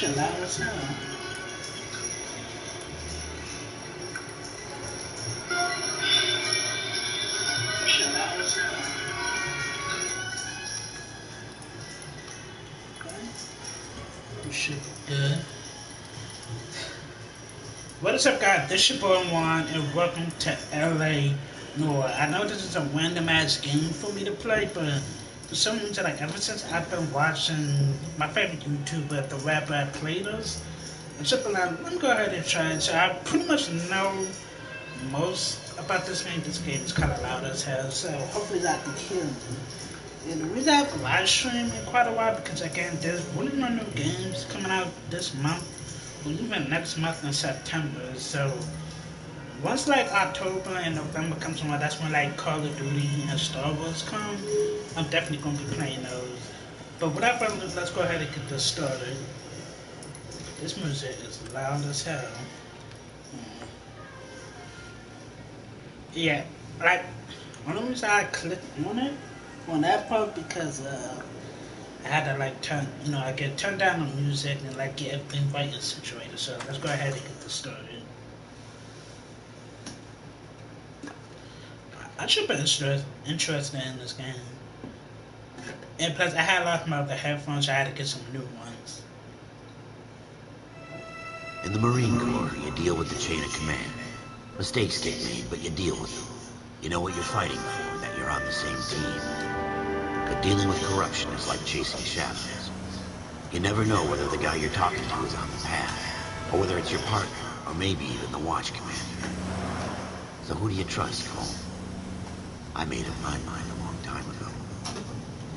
shit loud as hell. Shit loud as hell. Shit good. What is up, guys? This is your boy Juan, and welcome to LANoire. I know this is a random ass game for me to play, but for some reason, like ever since I've been watching my favorite YouTuber, the rapper Players, and something like, let me go ahead and try it. So I pretty much know most about this game. This game is kind of loud as hell, so hopefully I can hear me. And the reason I've live streamed in quite a while because again, there's really no new games coming out this month, or even next month in September. So once like October and November comes around, that's when like Call of Duty and Star Wars come. I'm definitely gonna be playing those. But without further ado, let's go ahead and get this started. This music is loud as hell. Yeah, like only reason I clicked on it on that part because I had to like I get turned down the music and like get everything right and situated. So let's go ahead and get this started. I should be interested in this game. And plus, I had lost my other headphones, so I had to get some new ones. In the Marine Corps, you deal with the chain of command. Mistakes get made, but you deal with them. You know what you're fighting for, that you're on the same team. But dealing with corruption is like chasing shadows. You never know whether the guy you're talking to is on the path, or whether it's your partner, or maybe even the watch commander. So who do you trust, Cole? I made up my mind a long time ago.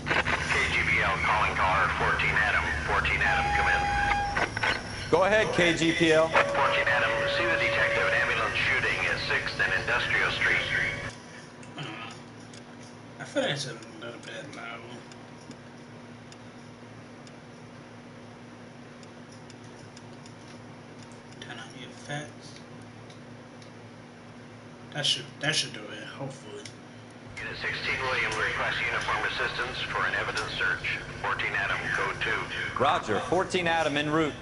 KGPL calling caller 14 Adam. 14 Adam, come in. Go ahead, KGPL. 14 Adam, see the detective ambulance shooting at 6th and Industrial Street. I feel like it's a little bit loud. Turn on the effects. That should do it, hopefully. Unit 16 William requests uniform assistance for an evidence search. 14 Adam, code 2. Roger, 14 Adam en route.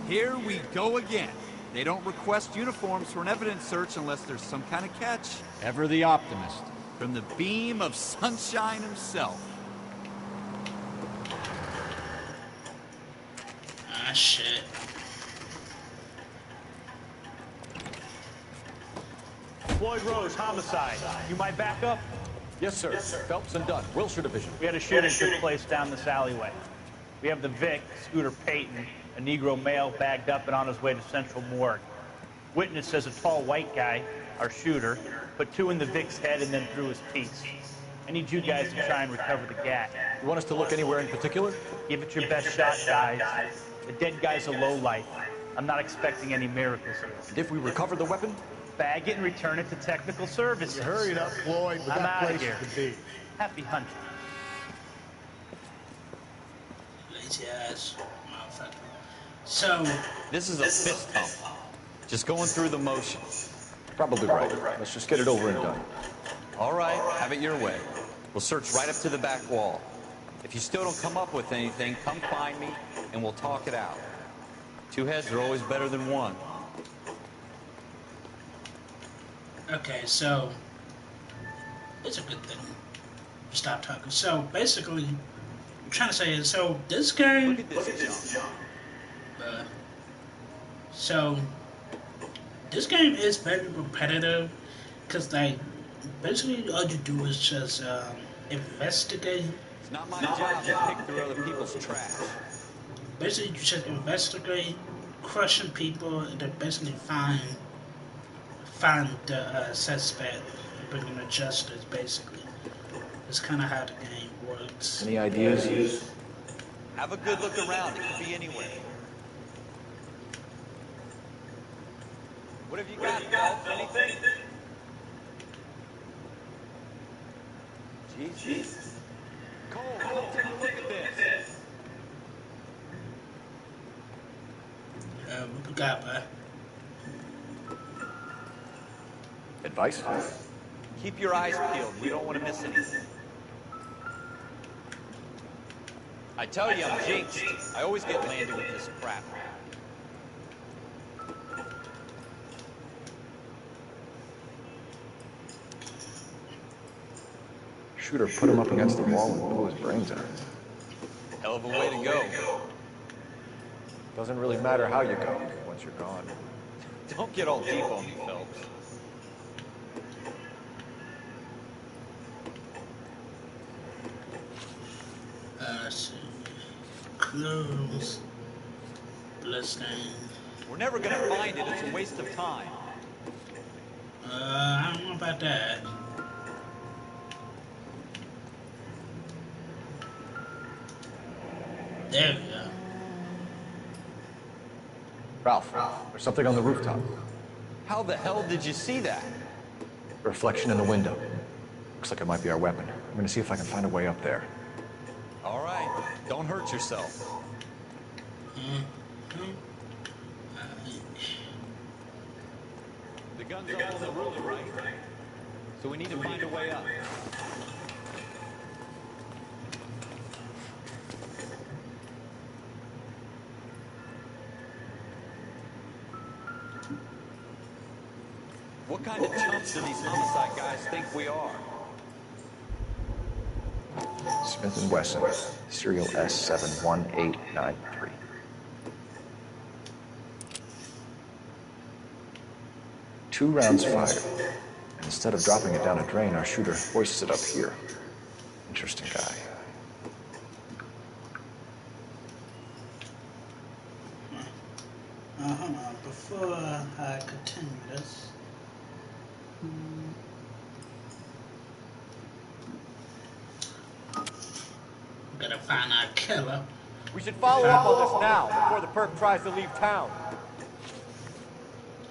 Here we go again. They don't request uniforms for an evidence search unless there's some kind of catch. Ever the optimist. From the beam of sunshine himself. Ah, shit. Floyd Rose, homicide. You might back up? Yes, sir. Phelps and Dunn, Wilshire Division. We had a shooting took place down this alleyway. We have the Vic, Scooter Payton, a Negro male bagged up and on his way to Central Morgue. Witness says a tall white guy, our shooter, put 2 in the Vic's head and then threw his piece. I need you guys to try and recover the gat. You want us to look anywhere in particular? Give it your best shot, guys. The dead guy's a lowlife. I'm not expecting any miracles here. And if we recover the weapon? Bag it and return it to technical services. You hurried up, Floyd, but I'm that out place of here. could be. Happy hunting. Lazy ass motherfucker. So, This is a fist pump. Just going through the motions. Probably right. Let's just get it over and done. All right, have it your way. We'll search right up to the back wall. If you still don't come up with anything, come find me, and we'll talk it out. 2 heads are always better than 1. okay, so it's a good thing. Stop talking. So basically, I'm trying to say is so this game. Look at this jump. So this game is very repetitive because like basically all you do is just investigate. It's not my job to pick through other people's trash. Basically, you just investigate, crushing people, and then basically find the suspect and bring him to justice. Basically, it's kind of how the game works. Any ideas? Have a good look around. It could be anywhere. What have you got, Phelps? Anything? Jeez. Cole, come take a look at this. What we got, bud? Advice? Keep your eyes peeled. We don't want to miss anything. I tell you, I'm jinxed. I always get landed with this crap. Shooter put him up against the wall and blew his brains out. Hell of a way to go. Doesn't really matter how you go once you're gone. Don't get all deep on me, Phelps. Let's see. Clues. Bloodstain. We're never gonna find it. It's a waste of time. I don't know about that. There we go. Ralph, there's something on the rooftop. How the hell did you see that? Reflection in the window. Looks like it might be our weapon. I'm gonna see if I can find a way up there. All right, don't hurt yourself. The gun's up on the roof, right? So we need to find a way up. What kind of chumps do these homicide guys think we are? Smith & Wesson, serial S71893. Two rounds fired. And instead of dropping it down a drain, our shooter hoists it up here. Interesting guy. Hold on. Before I continue this. Gotta find our killer. We should follow up on this now, before the perp tries to leave town.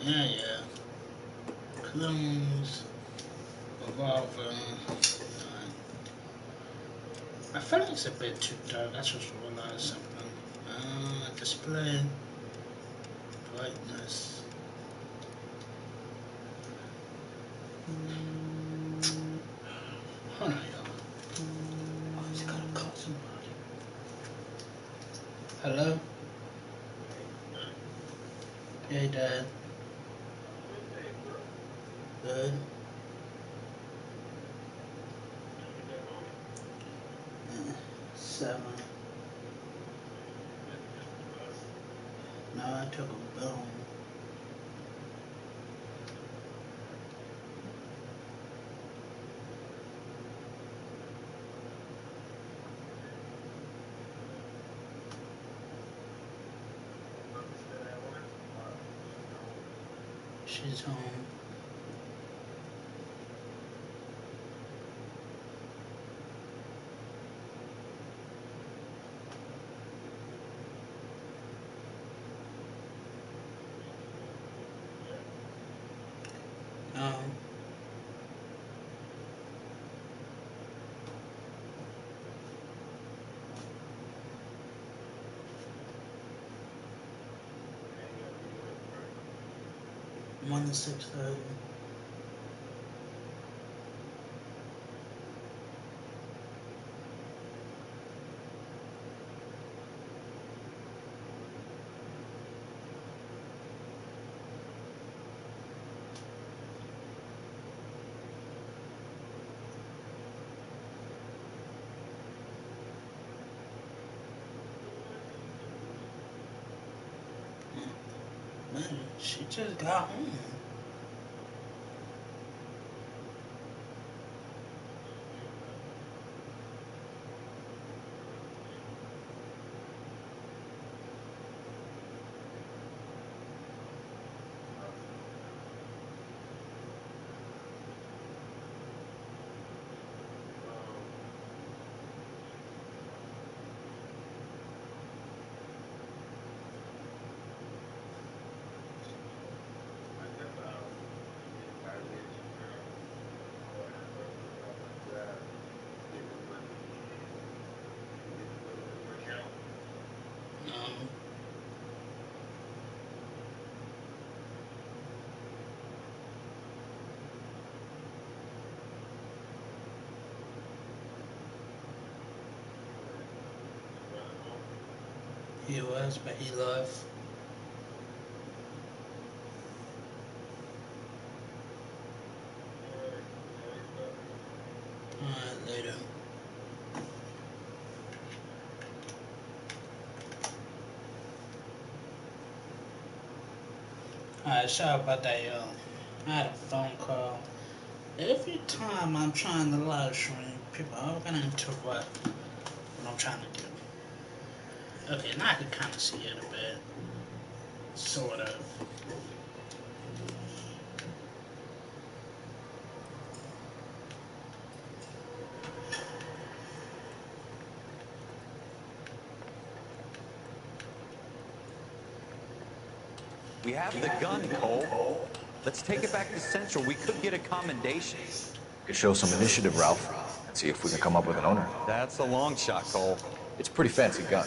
Yeah. Clues. Revolver. I feel like it's a bit too dark. I just realized something. Display. Brightness. Hold on, y'all. Oh, he's gotta call somebody. Hello? Hey, Dad. Good. Seven. No, I took a bone. She's home. One to 6:30. Man, she just got home. He was, but he left. Alright, later. Alright, sorry about that, yo. I had a phone call. Every time I'm trying to live stream, people are gonna interrupt what I'm trying to do. Okay, now I can kind of see it a bit. Sort of. We have the gun, Cole. Let's take it back to Central. We could get a commendation. Could show some initiative, Ralph, and see if we can come up with an owner. That's a long shot, Cole. It's a pretty fancy gun.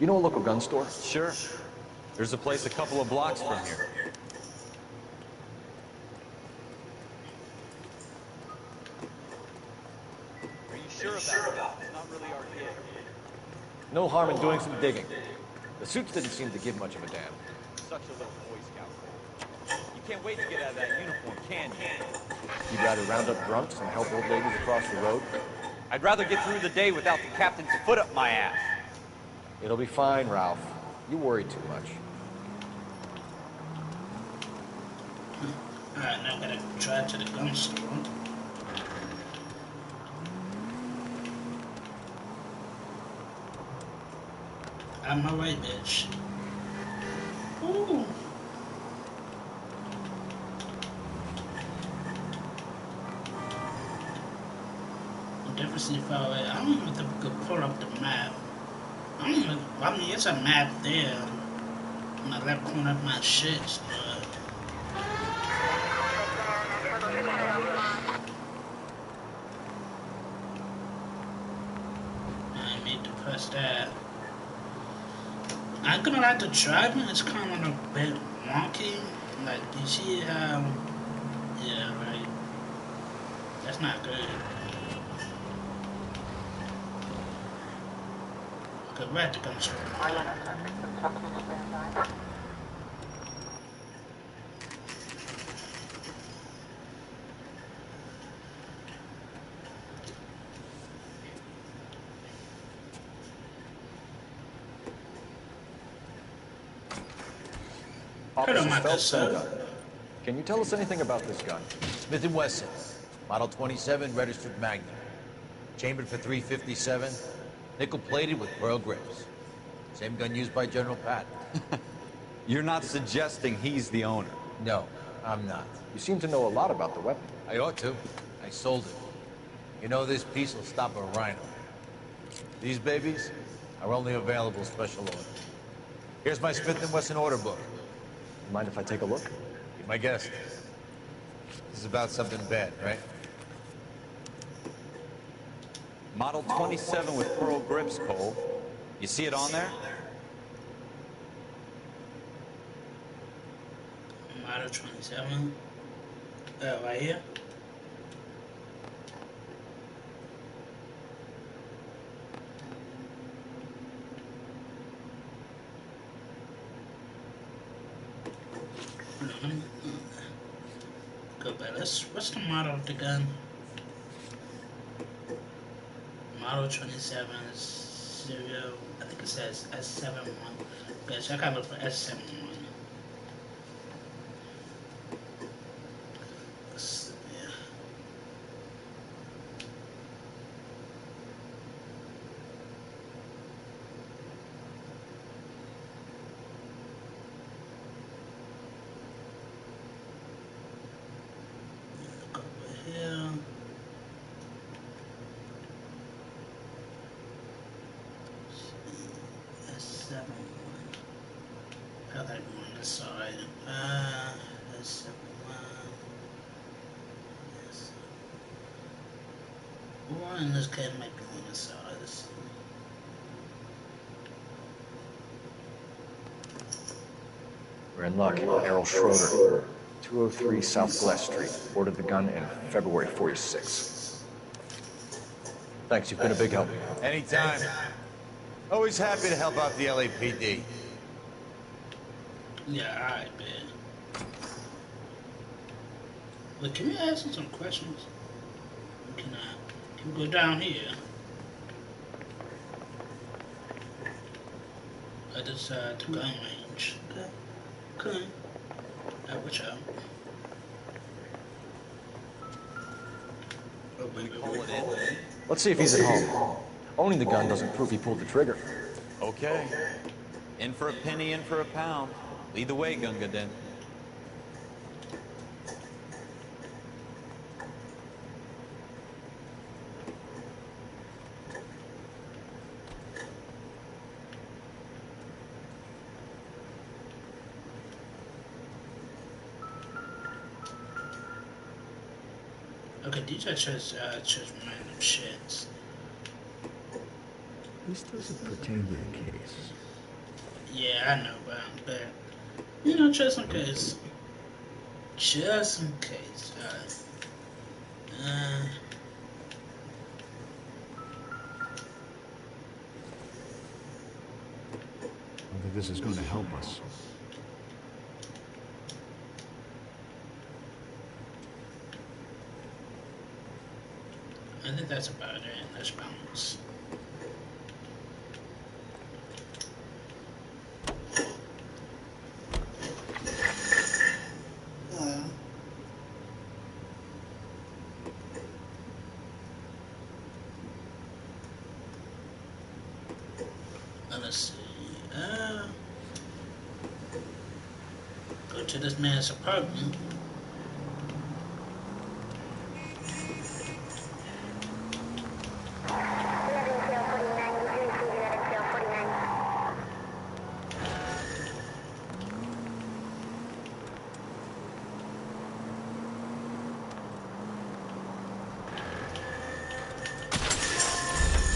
You know a local gun store? Sure. There's a place a couple of blocks from here. Are you sure about that? It's not really our gig. No harm in doing some digging. The suits didn't seem to give much of a damn. Such a little Boy Scout. You can't wait to get out of that uniform, can you? You'd rather round up drunks and help old ladies across the road? I'd rather get through the day without the captain's foot up my ass. It'll be fine, Ralph. You worry too much. Alright, now I gotta drive to the gun store. I'm my way, bitch. Ooh. I'm definitely far away. I don't even think we could pull up the map. I mean, it's a map there. On the left corner of my shit, but I need to press that. I'm gonna like the driving, it's kind of a bit wonky. Like, you see how, yeah, right. That's not good. Okay, we're at the gun store. Officer my Phelps' good gun. Can you tell us anything about this gun? Smith & Wesson, Model 27, registered Magnum. Chambered for .357, nickel-plated with pearl grips. Same gun used by General Patton. You're not suggesting he's the owner? No, I'm not. You seem to know a lot about the weapon. I ought to. I sold it. You know, this piece will stop a rhino. These babies are only available special order. Here's my Smith & Wesson order book. Mind if I take a look? Be my guest. This is about something bad, right? Model 27 with pearl grips, Cole. You see it on there? Model 27. Right here. Go back. What's the model of the gun? Model 27 serial. I think it says S71. Okay, so I gotta look for S71. Yeah. Look over here. S71. I gotta go on this side. S71. Yes. Or in this case, might be on this side. Let's see. We're in luck. Errol Schroeder, 203 South Glass Street. Ordered the gun in February '46. Thanks, you've been a big help. Anytime. Always happy to help out the LAPD. Yeah, alright, man. Look, can we ask him some questions? Can we go down here? This the gun range. Okay. Watch out. Oh, wait. Let's see if he's at home. Owning the gun doesn't prove he pulled the trigger. Okay. In for a penny, in for a pound. Lead the way, Gunga Den. Okay, these are just random shits. This doesn't pertain to the case. Yeah, I know, but you know, just in case. Just in case. I don't think this is going to help us. I think that's about it. Let's bounce. Let's see. Go to this man's apartment.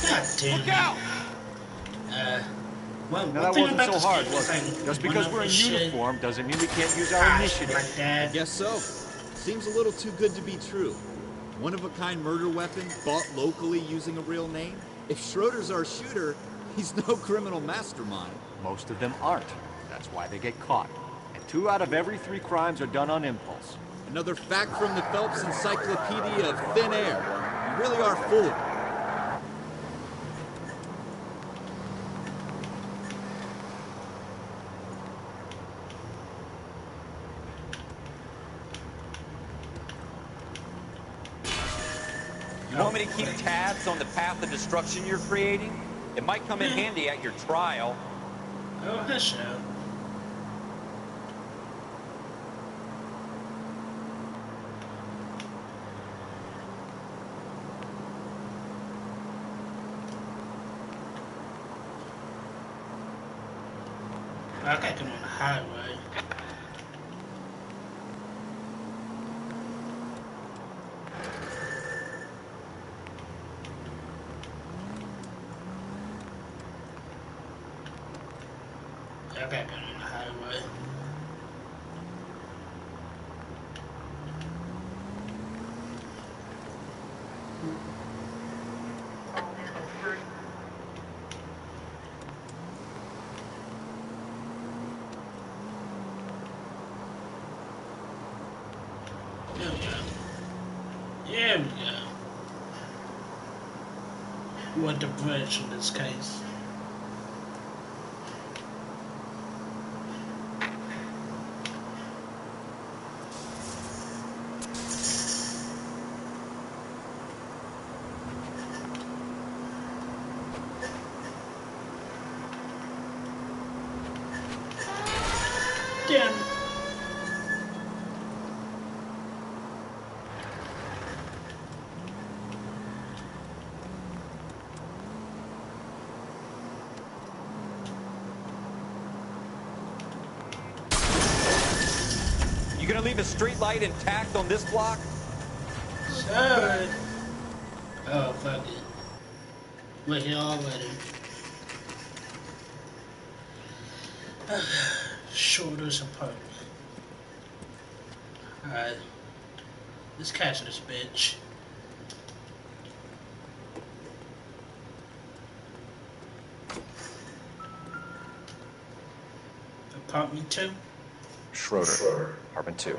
God damn. Look out! Well, Now one that thing wasn't about so this hard, game was is it? like, Just one because of we're in the shit uniform doesn't mean we can't use our I initiative. like that. Guess so. Seems a little too good to be true. One-of-a-kind murder weapon bought locally using a real name? If Schroeder's our shooter, he's no criminal mastermind. Most of them aren't. That's why they get caught. And 2 out of every 3 crimes are done on impulse. Another fact from the Phelps Encyclopedia of Thin Air. You really are full of it. You want me to keep tabs on the path of destruction you're creating? It might come in handy at your trial. Oh, hush up. I got them on the highway. I got them on the highway. There we go. There we go. What the bridge in this case? Damn. You gonna leave a street light intact on this block? Sorry. Oh, fuck it. We're here already. Shoulders apart. Alright. Let's catch this bitch. Apartment 2? Schroeder, apartment 2.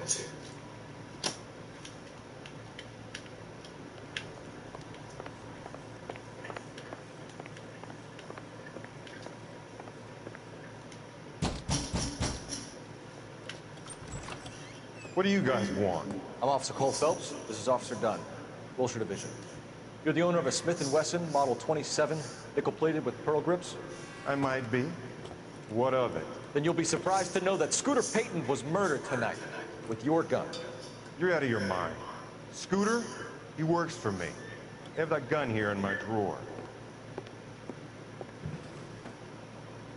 What do you guys want? I'm Officer Cole Phelps. This is Officer Dunn, Wilshire Division. You're the owner of a Smith & Wesson Model 27, nickel-plated with pearl grips? I might be. What of it? Then you'll be surprised to know that Scooter Payton was murdered tonight with your gun. You're out of your mind. Scooter? He works for me. I have that gun here in my drawer.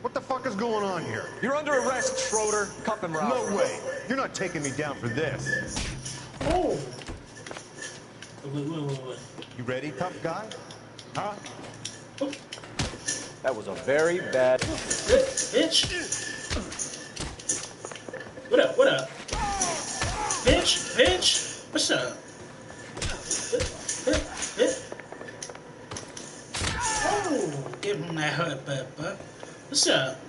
What the fuck is going on here? You're under arrest, Schroeder. Cuff him, Ralph. No way. You're not taking me down for this. Oh! Wait. You ready, tough guy? Huh? That was a very bad... Bitch! What up? Bitch! What's up? Oh! Give him that hurt butt. What's up?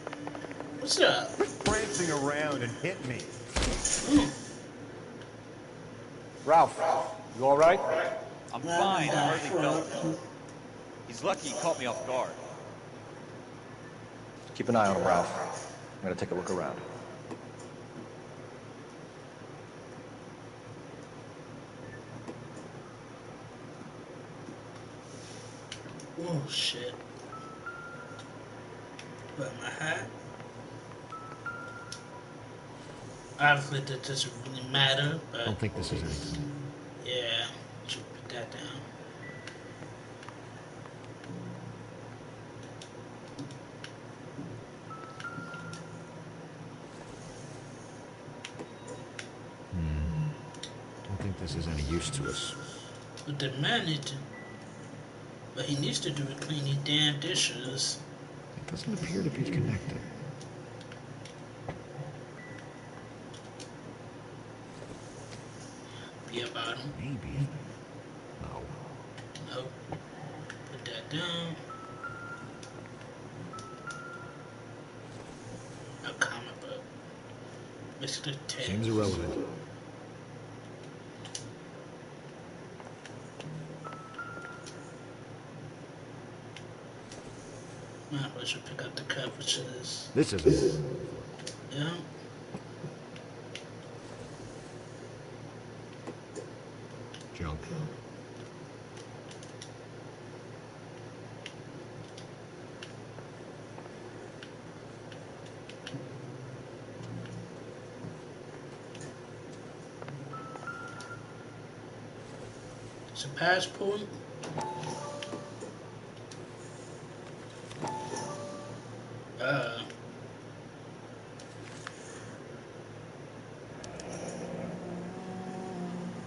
Quit prancing around and hit me. Ralph, you all right? I'm fine. I hardly felt it. He's lucky he caught me off guard. Keep an eye on him, Ralph. I'm gonna take a look around. Oh, shit. But my hat? Obviously, that doesn't really matter, but... I don't think this is anything. Yeah, should put that down. Don't think this is any use to us. But the man needs to... What he needs to do is clean these damn dishes. It doesn't appear to be connected. Be about him. Maybe. No. Nope. Put that down. A comic book. Mr. Ted. Seems irrelevant. I should pick up the coverage of this. This isn't. Yeah. Junk. It's a passport.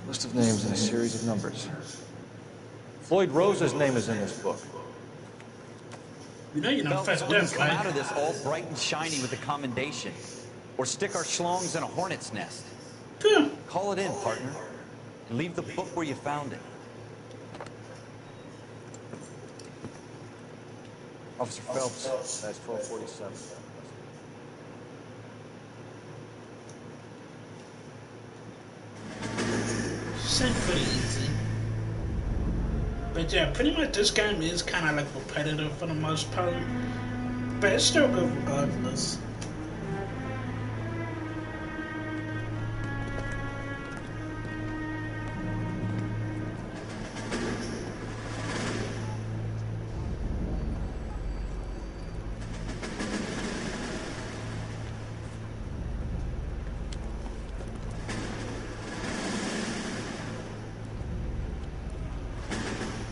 List of names and a series of numbers. Floyd Rose's name is in this book. You know you're not Phelps fast wouldn't enough, come right? out of this all bright and shiny with the commendation. Or stick our schlongs in a hornet's nest. Phew. Call it in, partner. And leave the book where you found it. Officer Phelps, that's 1247. Seems pretty easy. But yeah, pretty much this game is kind of like repetitive for the most part. But it's still good regardless.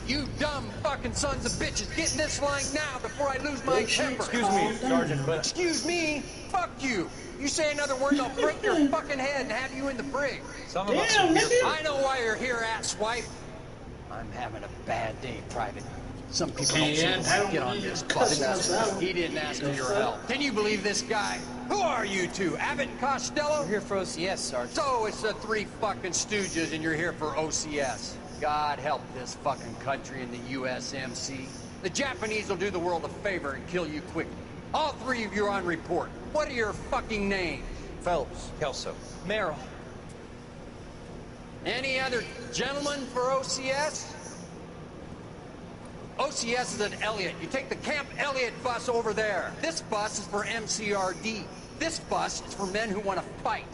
You dumb fucking sons of bitches, get in this line now before I lose my temper. Excuse me, Sergeant, but... Excuse me? Fuck you. You say another word, I'll break your fucking head and have you in the brig. Some of us are here for... I know why you're here, asswipe. I'm having a bad day, Private. Some people don't seem to get on this bus. He didn't ask for your help. Can you believe this guy? Who are you two, Abbott and Costello? We're here for OCS, Sergeant. So it's the three fucking stooges and you're here for OCS. God help this fucking country and the USMC. The Japanese will do the world a favor and kill you quickly. All three of you are on report. What are your fucking names? Phelps. Kelso. Merrill. Any other gentlemen for OCS? OCS is at Elliott. You take the Camp Elliott bus over there. This bus is for MCRD. This bus is for men who want to fight.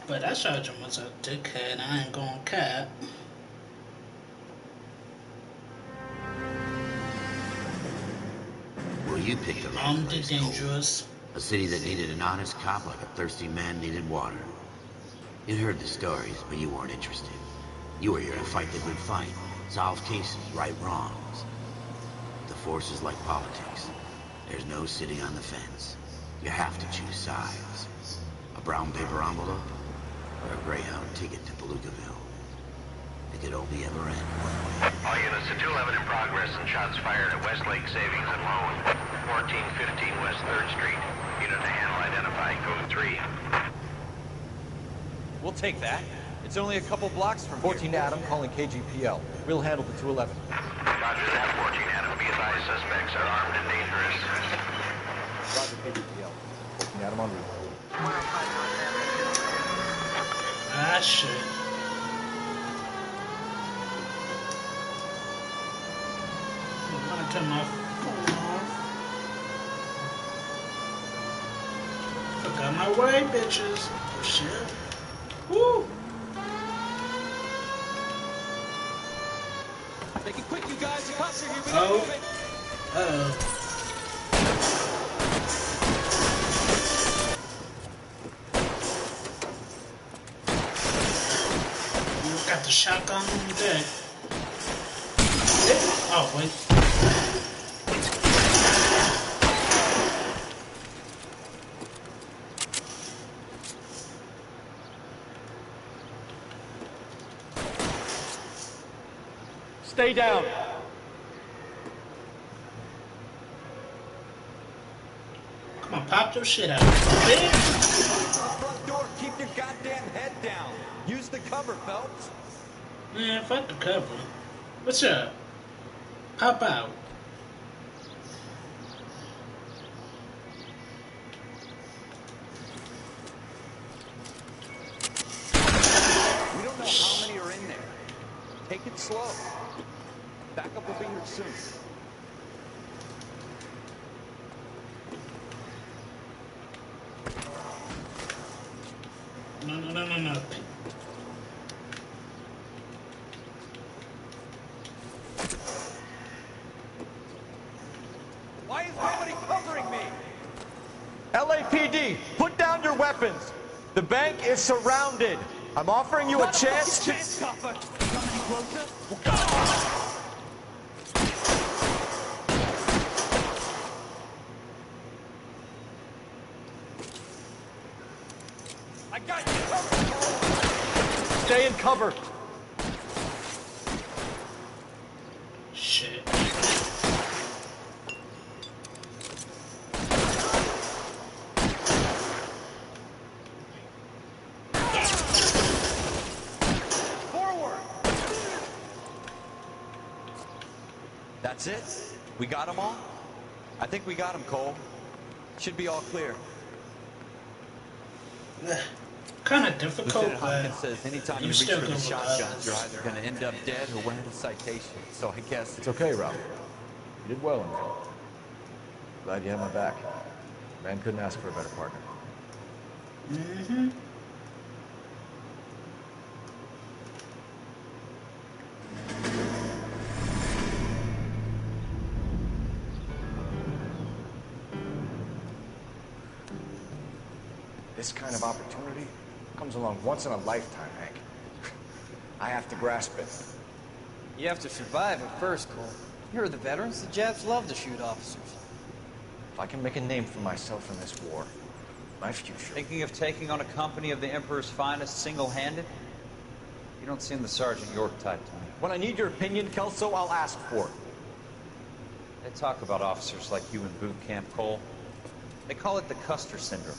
But that sergeant was a dickhead, I ain't gonna cap. Well, you picked the right I'm place, dangerous. Cole. A city that needed an honest cop like a thirsty man needed water. You'd heard the stories, but you weren't interested. You were here to fight the good fight, solve cases, right wrongs. The force is like politics. There's no sitting on the fence. You have to choose sides. A brown paper envelope, or a Greyhound ticket to Palookaville. It could only ever end one way. All units to 211 in progress and shots fired at Westlake Savings and Loan, 1415 West 3rd Street. Unit to handle identified code 3. We'll take that. It's only a couple blocks from 14 here. Adam calling KGPL. We'll handle the 211. Roger that, 14 Adam. Be advised, suspects are armed and dangerous. Roger KGPL. 14 Adam en route. Ah, shit. I'm gonna turn my phone off. Forgot my way, bitches. Shit. Woo! Make it quick, you guys. The cops are here. We Oh. move it. Uh-oh. Got the shotgun on deck. Oh, wait. Stay down. Come on, pop your shit out. Bitch. Front door, keep your goddamn head down. Use the cover, Phelps. Man, fuck the cover. What's up? Pop out. We don't know how many are in there. Take it slow. Backup will be here soon. No. Why is nobody covering me? LAPD, put down your weapons. The bank is surrounded. I'm offering you a chance to... Copper. Come any closer? We'll go. I got you covered. Stay in cover. Shit. Forward. That's it? We got them all? I think we got them, Cole. Should be all clear. Kind of difficult, Lieutenant but Hopkins says anytime you I'm reach still for the good with shotguns, others. you're either going to end up dead or wearing a citation. So I guess It's okay, Rob. You did well in there. Glad you had my back. Man couldn't ask for a better partner. Mm-hmm. This kind of opportunity comes along once in a lifetime, Hank. I have to grasp it. You have to survive it first, Cole. You're the veterans. The Japs love to shoot officers. If I can make a name for myself in this war, my future... Thinking of taking on a company of the Emperor's finest single-handed? You don't seem the Sergeant York type to me. when I need your opinion, Kelso, I'll ask for it. They talk about officers like you in boot camp, Cole. They call it the Custer syndrome.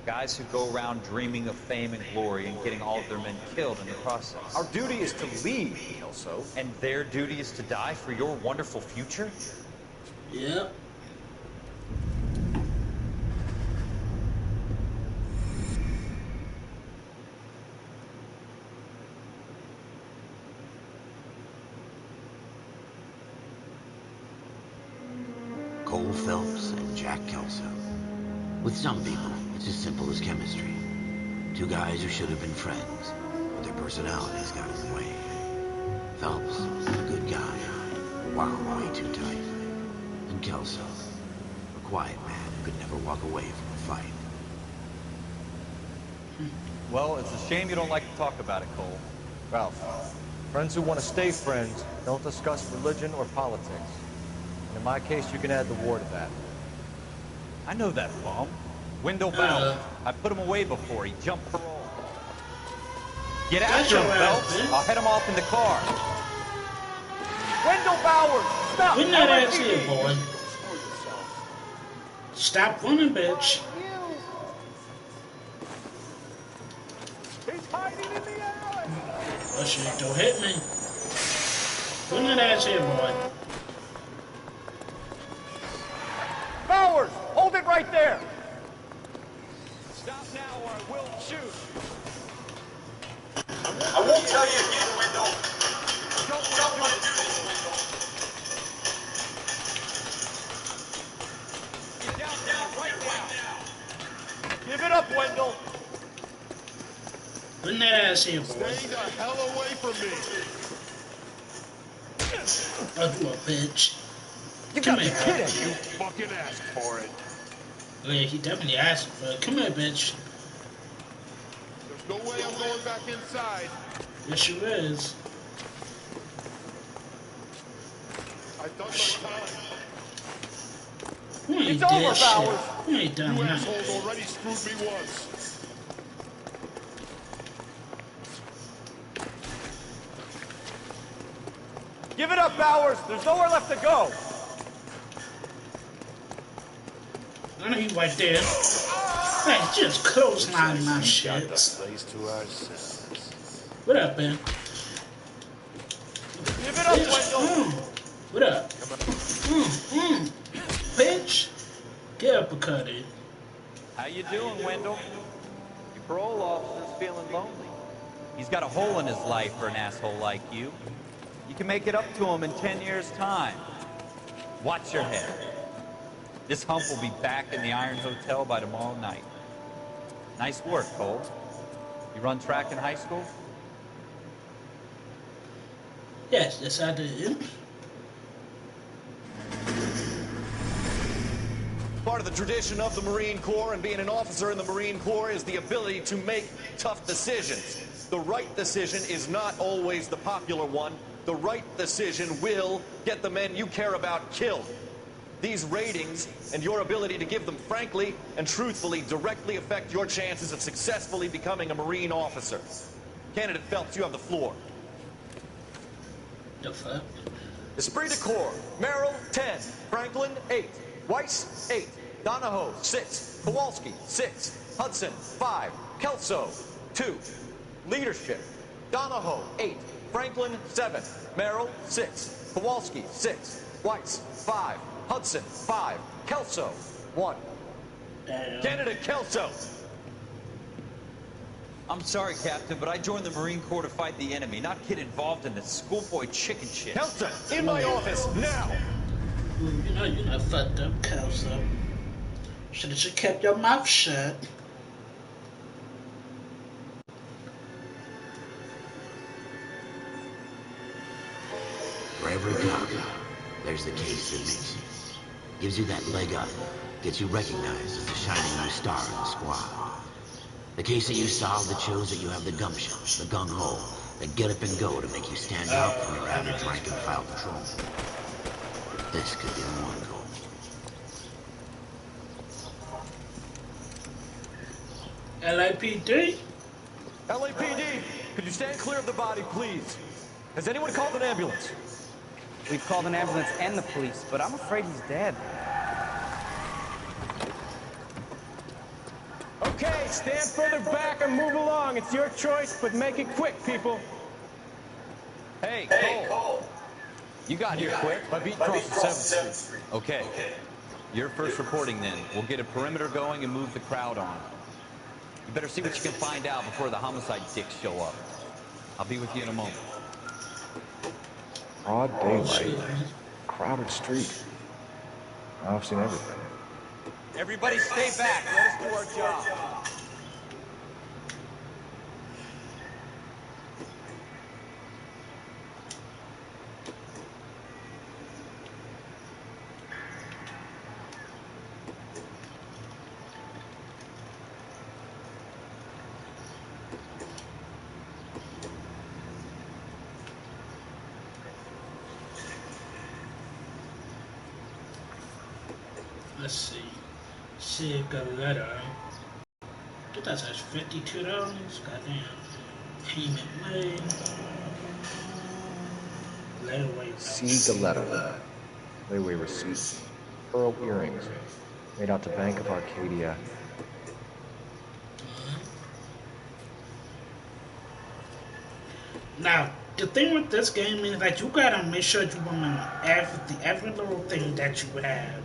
Guys who go around dreaming of fame and glory and getting all of their men killed in the process. Our duty is to lead, Kelso. And their duty is to die for your wonderful future? Yep. Cole Phelps and Jack Kelso. With some people, it's as simple as chemistry. Two guys who should have been friends, but their personalities got in the way. Phelps, a good guy, wound way too tight. And Kelso, a quiet man who could never walk away from a fight. Well, it's a shame you don't like to talk about it, Cole. Ralph, friends who want to stay friends don't discuss religion or politics. And in my case, you can add the war to that. I know that bum. Wendell Bauer. I put him away before. He jumped parole. Get after him, Phelps. I'll head him off in the car. Wendell Bauer! Stop! We're not out here, boy. Stop running, bitch. He's hiding in the alley. Oh shit, don't hit me. We're not out here, boy. Bowers! Hold it right there! Stop now or I will shoot. I won't tell you again, Wendell. Don't want to do this, Wendell. Get down there right now. Give it up, Wendell! Bring that ass here, boy. Stay the hell away from me. Oh, you a bitch. You Come got me here, kidding. You fucking asked for it. Oh yeah, he definitely asked for it. Come here, bitch. There's no way I'm going back inside. Yes, you is. I've done my time. You ain't It's did over, shit. Bowers. You ain't done You nothing. assholes already screwed me once. Give it up, Bowers! There's nowhere left to go! I know he right there. Hey, just clothesline my shit. Place to ourselves. What up, Ben? Give it up, Wendell! What up? Bitch. Get uppercutted. How you doing, Wendell? Your parole officer's feeling lonely. He's got a hole in his life for an asshole like you. You can make it up to him in 10 years' time. Watch your head. This hump will be back in the Iron Hotel by tomorrow night. Nice work, Cole. You run track in high school? Yes, I did. Part of the tradition of the Marine Corps and being an officer in the Marine Corps is the ability to make tough decisions. The right decision is not always the popular one. The right decision will get the men you care about killed. These ratings and your ability to give them frankly and truthfully directly affect your chances of successfully becoming a Marine officer. Candidate Phelps, you have the floor. The fuck? Esprit de Corps, Merrill, 10. Franklin, 8. Weiss, 8. Donahoe, 6. Kowalski, 6. Hudson, 5. Kelso, 2. Leadership, Donahoe, 8. Franklin, 7. Merrill, 6. Kowalski, 6. Weiss, 5. Hudson, 5. Kelso, 1. Damn. Candidate Kelso. I'm sorry, Captain, but I joined the Marine Corps to fight the enemy, not get involved in this schoolboy chicken shit. Kelso, in my office, now! You know you're not fucked up, Kelso. Should've just kept your mouth shut. For every cop, there's the case that makes you. Gives you that leg up. Gets you recognized as the shining new star in the squad. The case that you solved that shows that you have the gumption, the gung-ho, the get up and go to make you stand out from your average rank and file patrol. This could be the one goal. LAPD? LAPD, could you stand clear of the body, please? Has anyone called an ambulance? We've called an ambulance and the police, but I'm afraid he's dead. Okay, stand further back or move along. It's your choice, but make it quick, people. Hey, Cole. You got here quick. My beat crosses 7th Street. Okay. You're first reporting then. We'll get a perimeter going and move the crowd on. You better see what you can find out before the homicide dicks show up. I'll be with you in a moment. Broad daylight. Crowded street. I've seen everything. Everybody stay back. Let us do our job. Let's see. Cigaretta. I thought that's $52. Goddamn. Payment made. Layaway. Cigaretta. Layaway receipt. Pearl earrings. Made out to Bank of Arcadia. Now, the thing with this game is that you gotta make sure you remember every little thing that you have.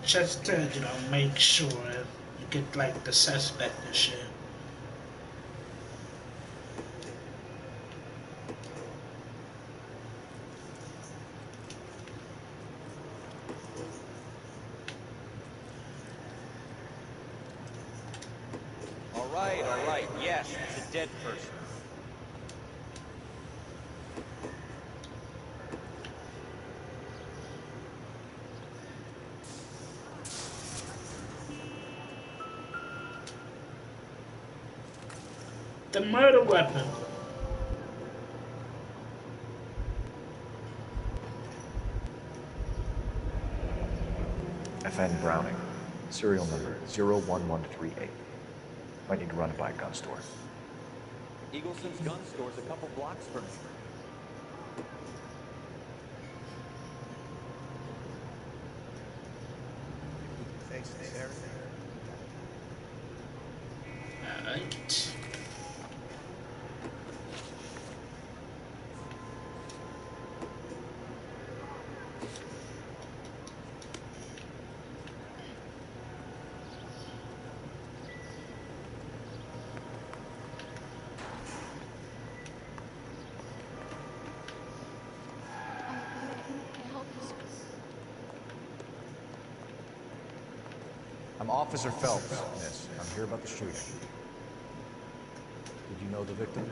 Just to, make sure you get, like, the suspect and shit. All right. Yes, it's a dead person. The murder weapon. FN Browning. Serial number 01138. Might need to run it by a gun store. Eagleson's gun store's a couple blocks from here. Alright. I'm Officer Phelps, miss. I'm here about the shooting. Did you know the victim?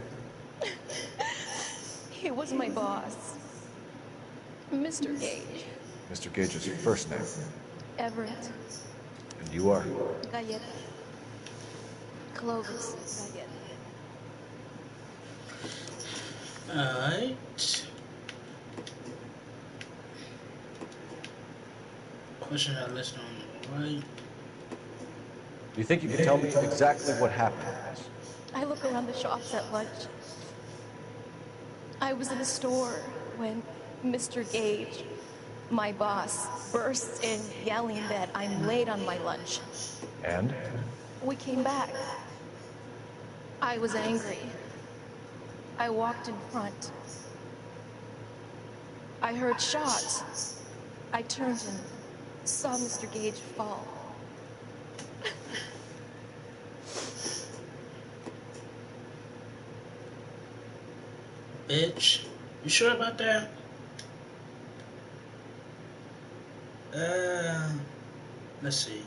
He was my boss. Mr. Gage. Mr. Gage's first name. Everett. And you are? Galleta. Clovis Galleta. Alright. Question I listed on the right. Do you think you can tell me exactly what happened, miss? I look around the shops at lunch. I was in a store when Mr. Gage, my boss, bursts in yelling that I'm late on my lunch. And? We came back. I was angry. I walked in front. I heard shots. I turned and saw Mr. Gage fall. Bitch. You sure about that? Let's see.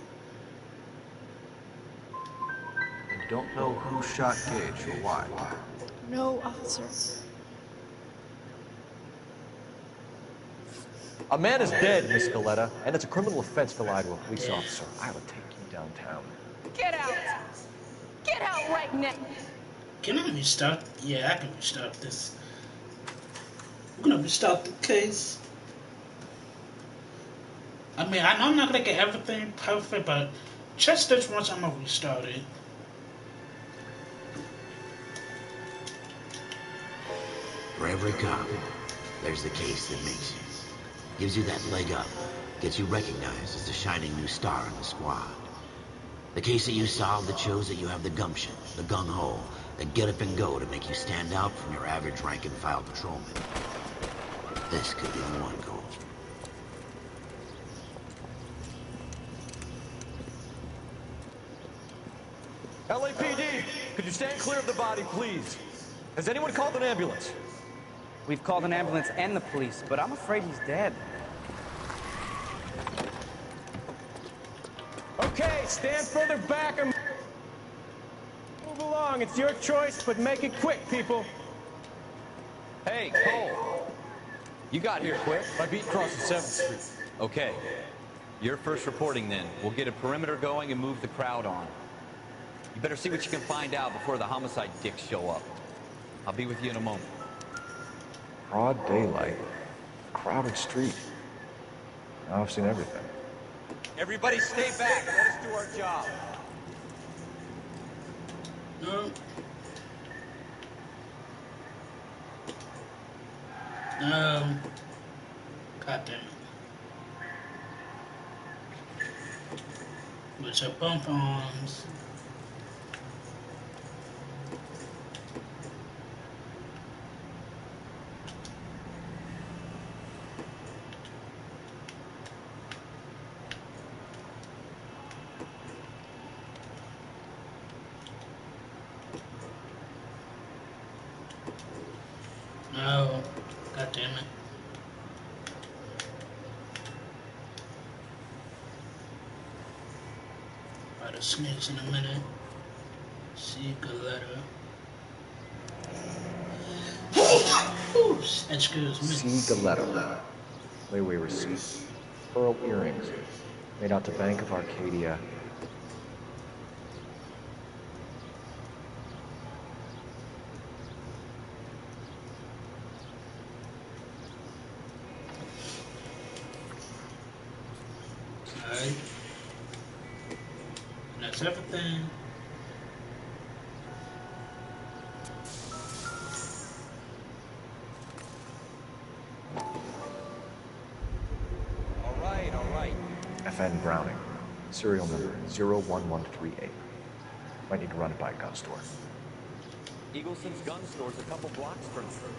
And don't know who shot Gage or why. No, officer. A man is dead, Miss Galleta, and it's a criminal offense to lie to a police officer. I will take you downtown. Get out! Get out right now! Can I restart? Yeah, I can restart this. I'm gonna restart the case. I mean, I know I'm not gonna get everything perfect, but just this once I'm gonna restart it. For every cop, there's the case that makes you. Gives you that leg up. Gets you recognized as the shining new star in the squad. The case that you solved that shows that you have the gumption, the gung-ho, the get up and go to make you stand out from your average rank-and-file patrolman. This could be the one, Cole. LAPD, could you stand clear of the body, please? Has anyone called an ambulance? We've called an ambulance and the police, but I'm afraid he's dead. Okay, stand further back and move along. It's your choice, but make it quick, people. Hey, Cole. You got here quick. My beat crosses 7th Street. Okay. You're first reporting then. We'll get a perimeter going and move the crowd on. You better see what you can find out before the homicide dicks show up. I'll be with you in a moment. Broad daylight. Crowded street. Now I've seen everything. Everybody stay back. Let us do our job. No. No. God damn it. With your bump-ons. No. God damn it. About to sneeze in a minute. See Galetta. Excuse me. C. Galetta. Layaway receipt. Pearl earrings. Made out to Bank of Arcadia. Alright. And that's everything. All right. FN Browning. Serial number 01138. Might need to run it by a gun store. Eagleson's gun store's a couple blocks from here.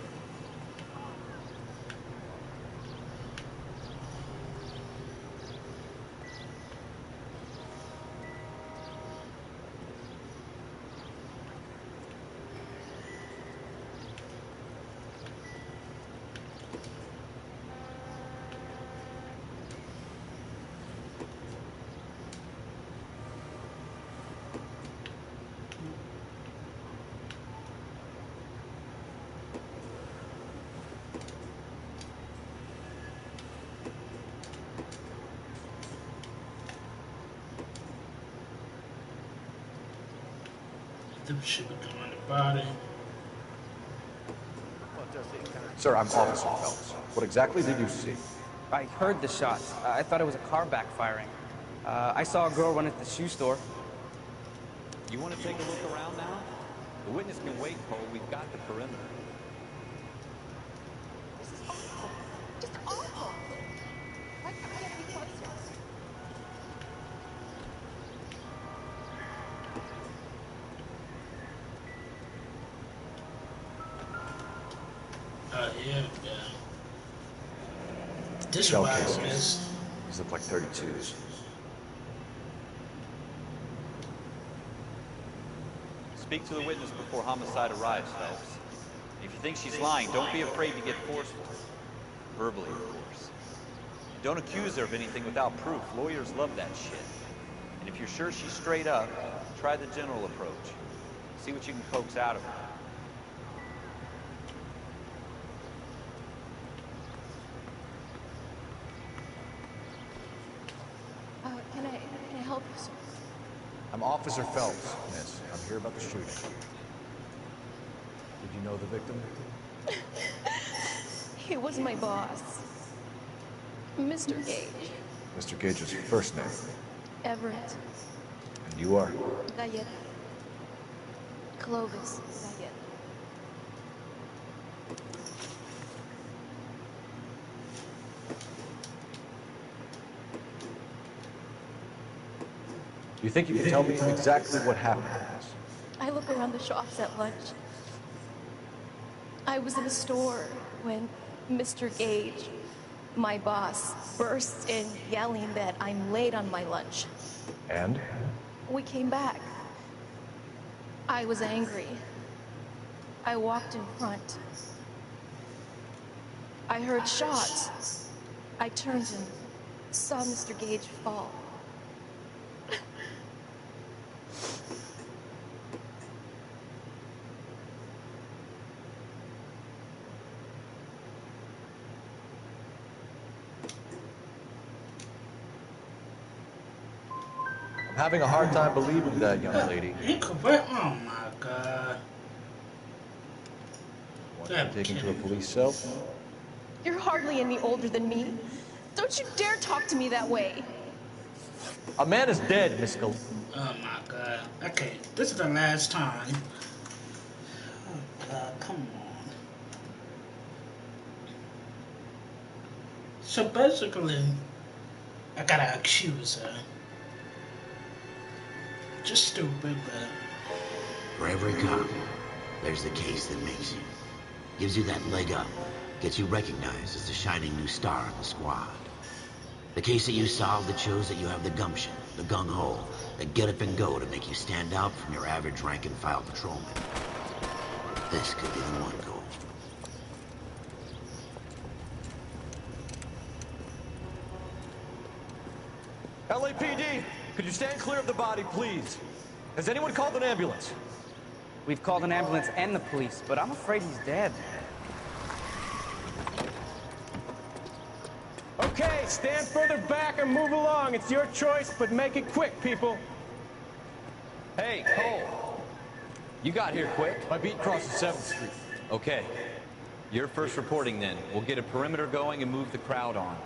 The shit would come on the body. Sir, I'm Officer Phelps. What exactly did you see? I heard the shots. I thought it was a car backfiring. I saw a girl run at the shoe store. You want to take a look around now? The witness can wait, Cole. We've got the perimeter. This is awful. Just awful. Why can't we get any closer? Yeah. This Shell box casings. is. These look like 32s. Speak to the witness before homicide arrives, Phelps. If you think she's lying, don't be afraid to get forceful. Verbally, of course. Don't accuse her of anything without proof. Lawyers love that shit. And if you're sure she's straight up, try the general approach. See what you can coax out of her. Can I help you, sir? I'm Officer Phelps, miss. I'm here about the shooting. Did you know the victim? He was my boss. Mr. Gage. Mr. Gage's first name. Everett. And you are? Galleta. Clovis Galleta. You think you can tell me exactly what happened? I look around the shops at lunch. I was in a store when Mr. Gage, my boss, bursts in yelling that I'm late on my lunch. And? We came back. I was angry. I walked in front. I heard shots. I turned and saw Mr. Gage fall. I'm having a hard time believing that, young lady. Incorrect? Oh my god. Want to be taken to a police cell? You're hardly any older than me. Don't you dare talk to me that way. A man is dead, Miss Gal. Oh my god. Okay, this is the last time. Oh god, come on. So basically, I got an accuser. Just stupid, but... For every cop, there's the case that makes you. Gives you that leg up. Gets you recognized as the shining new star in the squad. The case that you solved that shows that you have the gumption, the gung-ho, the get up and go to make you stand out from your average rank-and-file patrolman. This could be the one goal. LAPD, could you stand clear of the body, please? Has anyone called an ambulance? We've called an ambulance and the police, but I'm afraid he's dead. Okay, stand further back or move along. It's your choice, but make it quick, people. Hey, Cole. You got here quick. My beat crosses 7th Street. Okay. You're first reporting then. We'll get a perimeter going and move the crowd on.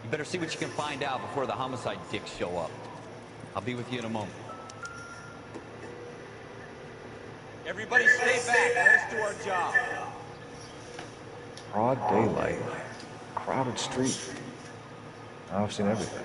You better see what you can find out before the homicide dicks show up. I'll be with you in a moment. Everybody stay back. Let us do our job. Broad daylight. Crowded street. I've seen everything.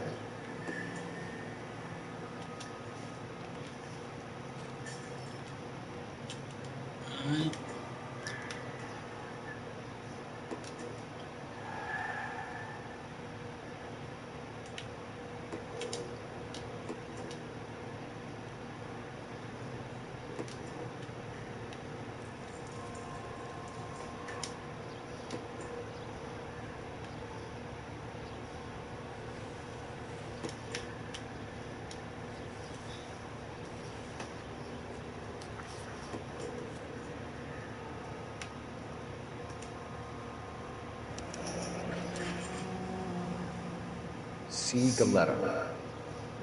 C. Galetta.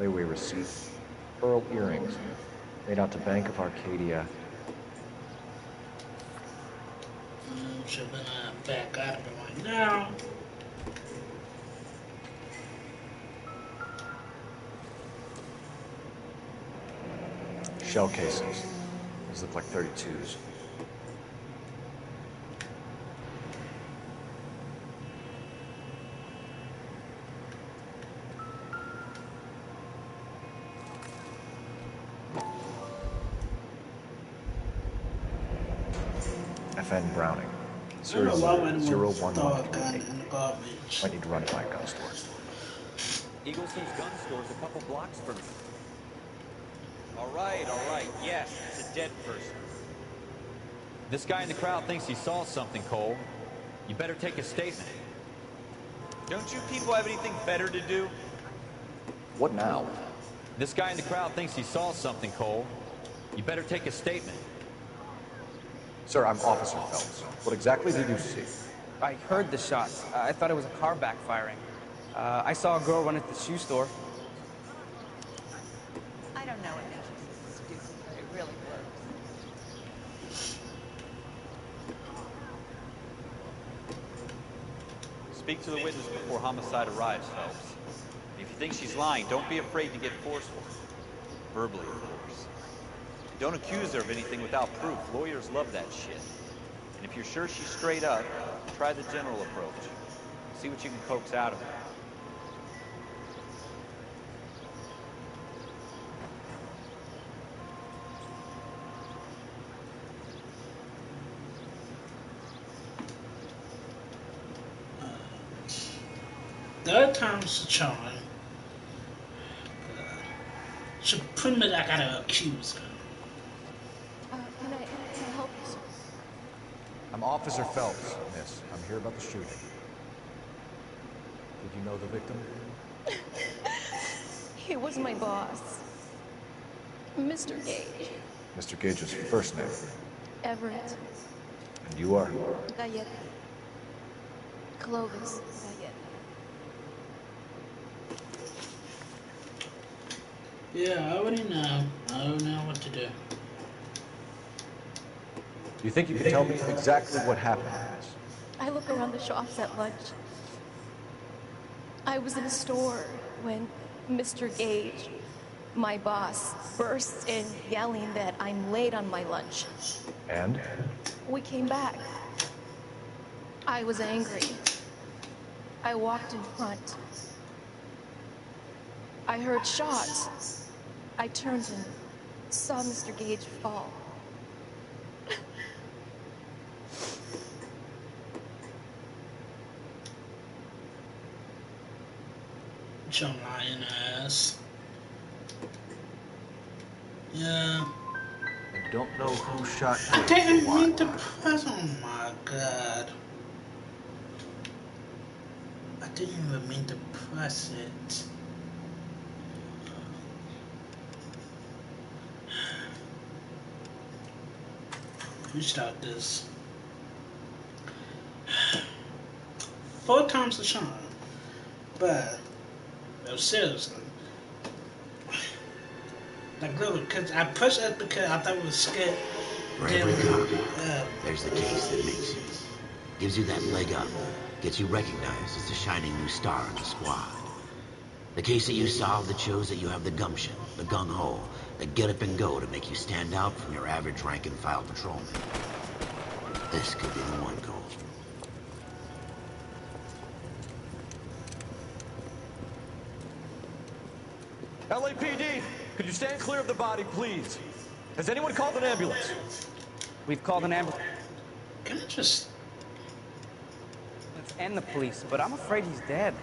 Layaway receipt. Pearl earrings. Made out to Bank of Arcadia. Should have back out of it right now. Shell casings. These look like 32s. FN Browning. Series 01188. Might need to run it by a gun store. Eagleson's gun store's a couple blocks from me. All right, yes, it's a dead person. This guy in the crowd thinks he saw something, Cole. You better take a statement. Don't you people have anything better to do? What now? This guy in the crowd thinks he saw something, Cole. You better take a statement. Sir, I'm Officer Phelps. What exactly did you see? I heard the shots. I thought it was a car backfiring. I saw a girl run at the shoe store. I don't know what makes you so stupid, but it really works. Speak to the witness before homicide arrives, Phelps. If you think she's lying, don't be afraid to get forceful. Verbally, of course. Don't accuse her of anything without proof. Lawyers love that shit. And if you're sure she's straight up, try the general approach. See what you can coax out of her. Third time's the charm. So pretty much I gotta accuse her. Can I help you, sir? I'm Officer Phelps, miss. I'm here about the shooting. Did you know the victim? He was my boss, Mr. Gage. Mr. Gage's first name. Everett. And you are? Galleta. Clovis Galleta. Yeah, I already know. I don't know what to do. Do you think you can tell me exactly what happened, miss? I look around the shops at lunch. I was in a store when Mr. Gage, my boss, bursts in yelling that I'm late on my lunch. And? We came back. I was angry. I walked in front. I heard shots. I turned and saw Mr. Gage fall. Some lying ass. Yeah. I don't know who shot you. I didn't mean to press. Oh my god. I didn't even mean to press it. Restart this. 4 times the charm. But, no, seriously. Like, literally, because I pushed it because I thought it was scared. For every cop, there's the case that makes you. Gives you that leg up. Gets you recognized as the shining new star in the squad. The case that you solved that shows that you have the gumption, the gung-ho, the get up and go to make you stand out from your average rank-and-file patrolman. This could be the one goal. LAPD, could you stand clear of the body, please? Has anyone called an ambulance? We've called an ambulance. Can I just... And the police, but I'm afraid he's dead.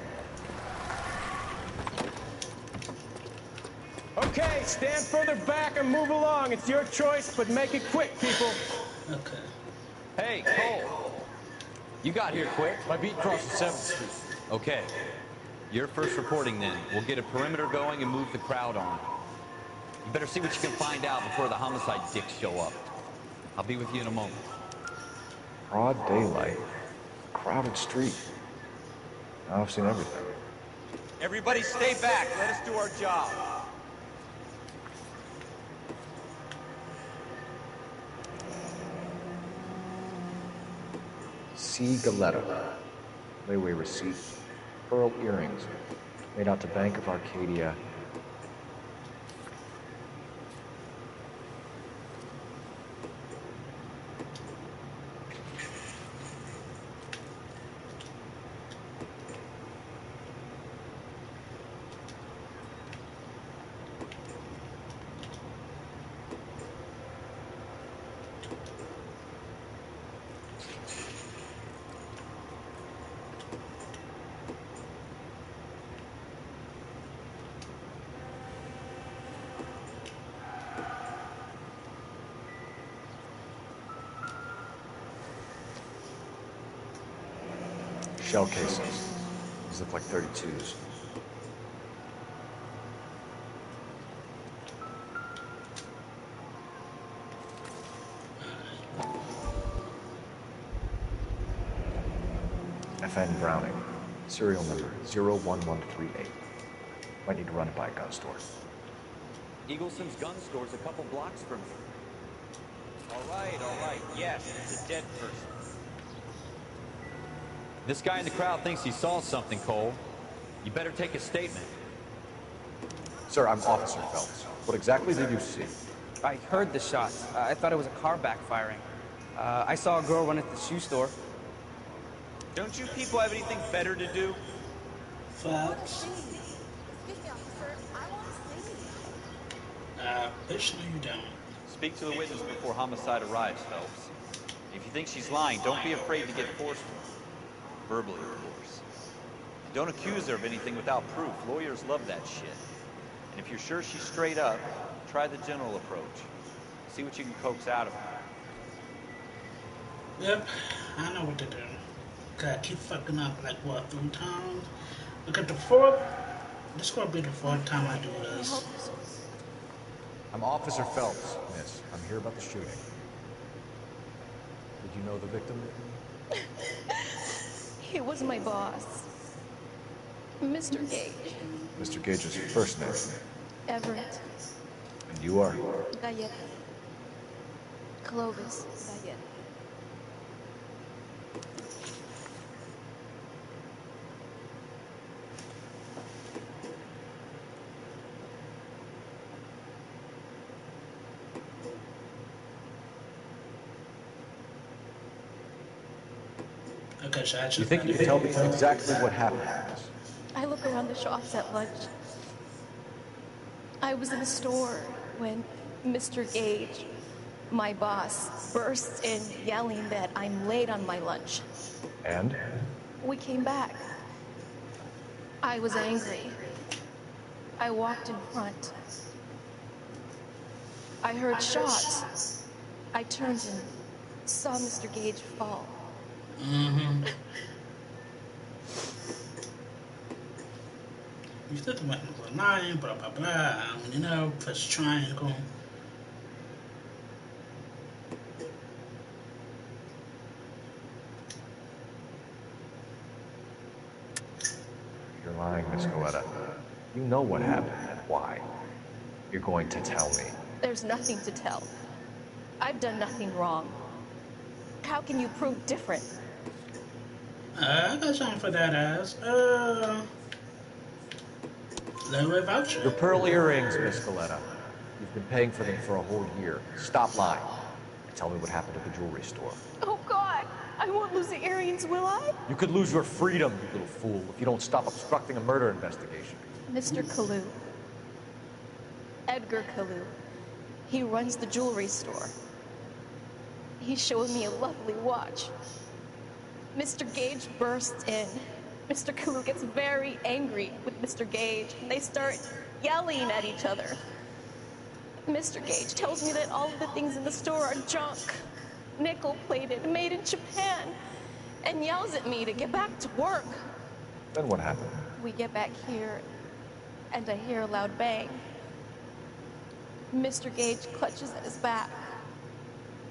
Okay, stand further back and move along. It's your choice, but make it quick, people. Okay. Hey, Cole. You got here quick. My beat crosses 7th Street. Okay. You're first reporting then. We'll get a perimeter going and move the crowd on. You better see what you can find out before the homicide dicks show up. I'll be with you in a moment. Broad daylight. Crowded street. Now I've seen everything. Everybody stay back. Let us do our job. C. Galleta. Layaway receipt. Pearl earrings. Made out to Bank of Arcadia. Shell casings. These look like 32s. FN Browning. Serial number 01138. Might need to run it by a gun store. Eagleson's gun store's a couple blocks from here. All right. Yes, it's a dead person. This guy in the crowd thinks he saw something, Cole. You better take a statement. Sir, I'm Officer Phelps. What exactly did you see? I heard the shots. I thought it was a car backfiring. I saw a girl run at the shoe store. Don't you people have anything better to do? Facts. Actually, you don't. Speak to the witness before homicide arrives, Phelps. If you think she's lying, don't be afraid to get forceful. Verbally, of course. Don't accuse her of anything without proof. Lawyers love that shit. And if you're sure she's straight up, try the general approach. See what you can coax out of her. Yep, I know what to do. Gotta keep fucking up like what, 3 times? Look at the 4th. This is gonna be the 4th time I do this. I'm Officer Phelps, miss. I'm here about the shooting. Did you know the victim? He was my boss, Mr. Gage. Mr. Gage's first name. Everett. And you are? Galleta. Clovis Galleta. Okay, so I You think you can tell me exactly what happened? I look around the shops at lunch. I was in the store when Mr. Gage, my boss, bursts in yelling that I'm late on my lunch. And? We came back. I was angry. I walked in front. I heard shots. I turned and saw Mr. Gage fall. Mm-hmm. You still come back and go 9, blah, blah, blah. You know, press triangle. You're lying, Miss Goleta. You know what happened and why. You're going to tell me. There's nothing to tell. I've done nothing wrong. How can you prove different? I got something for that ass. Layaway voucher. Your pearl earrings, Miss Goleta. You've been paying for them for a whole year. Stop lying. And tell me what happened at the jewelry store. Oh, God! I won't lose the earrings, will I? You could lose your freedom, you little fool, if you don't stop obstructing a murder investigation. Mr. Kalu. Edgar Kalu. He runs the jewelry store. He showed me a lovely watch. Mr. Gage bursts in. Mr. Kalu gets very angry with Mr. Gage, and they start yelling at each other. Mr. Gage tells me that all of the things in the store are junk, nickel-plated, made in Japan, and yells at me to get back to work. Then what happened? We get back here, and I hear a loud bang. Mr. Gage clutches at his back.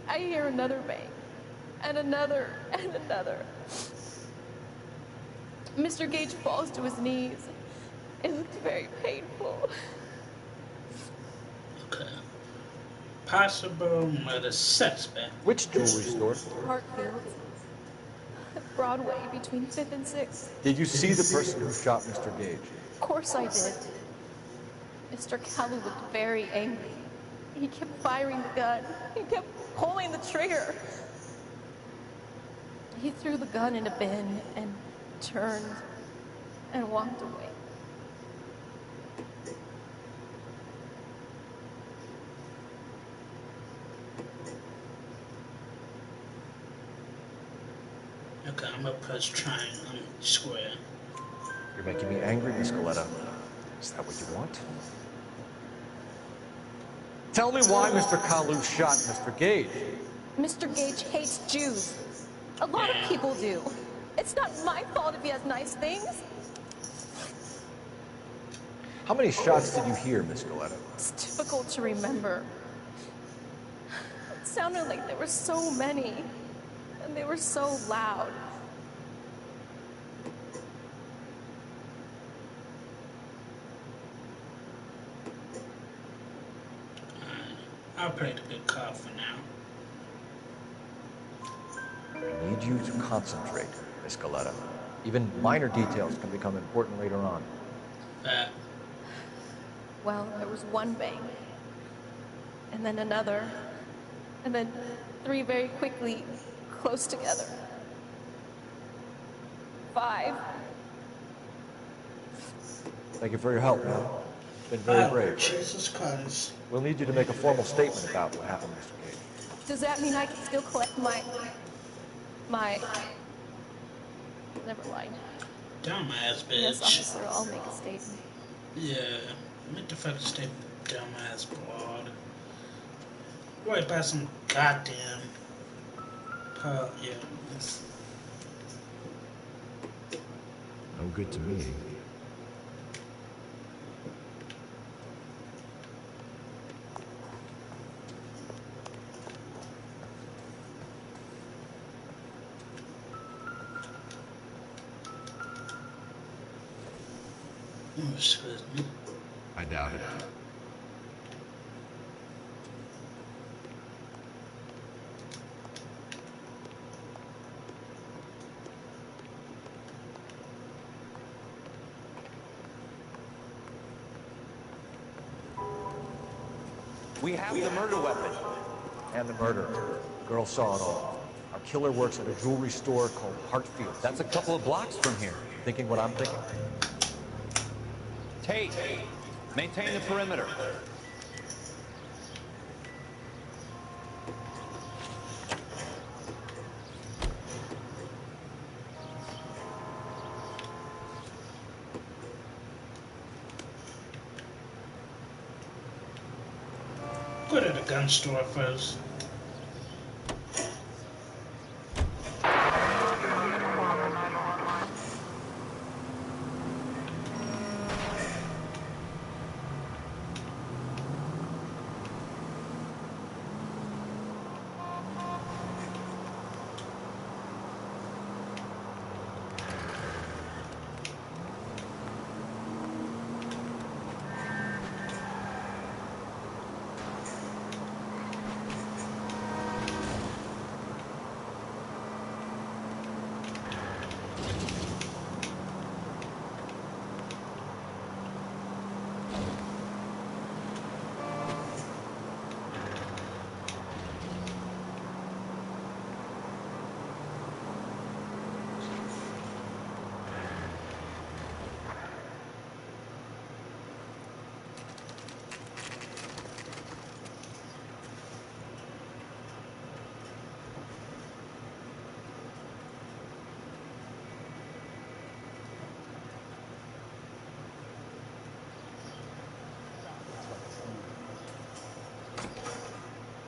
I hear another bang, and another, and another. Mr. Gage falls to his knees. It looked very painful. Okay. Possible murder suspect. Which jewelry store? Parkfield. Broadway, between 5th and 6th. Did you see the person who shot Mr. Gage? Of course I did. Mr. Kalu looked very angry. He kept firing the gun. He kept pulling the trigger. He threw the gun in a bin and turned and walked away. Okay, I'm gonna press triangle, square. You're making me angry, Miss Goleta. Is that what you want? Tell me why Mr. Kalu shot Mr. Gage. Mr. Gage hates Jews. A lot of people do. It's not my fault if he has nice things. How many shots did you hear, Miss Goleta? It's difficult to remember. It sounded like there were so many, and they were so loud. I'll play the good card for now. I need you to concentrate, Miss Goleta. Even minor details can become important later on. Well, there was one bang, and then another, and then 3 very quickly, close together. 5. Thank you for your help, man. It's been very brave. Jesus Christ. We'll need you to make a formal statement about what happened, Mr. Gage. Does that mean I can still collect my... Never mind. Dumbass Yes, bitch. officer, I'll make a statement. Yeah, make the fucking statement, dumbass broad. Right by some goddamn yeah. No good to me. Oh, excuse me. I doubt it. We have the murder weapon. And the murderer. The girl saw it all. Our killer works at a jewelry store called Hartfield. That's a couple of blocks from here. Thinking what I'm thinking? Tate, maintain the perimeter. Go to the gun store first.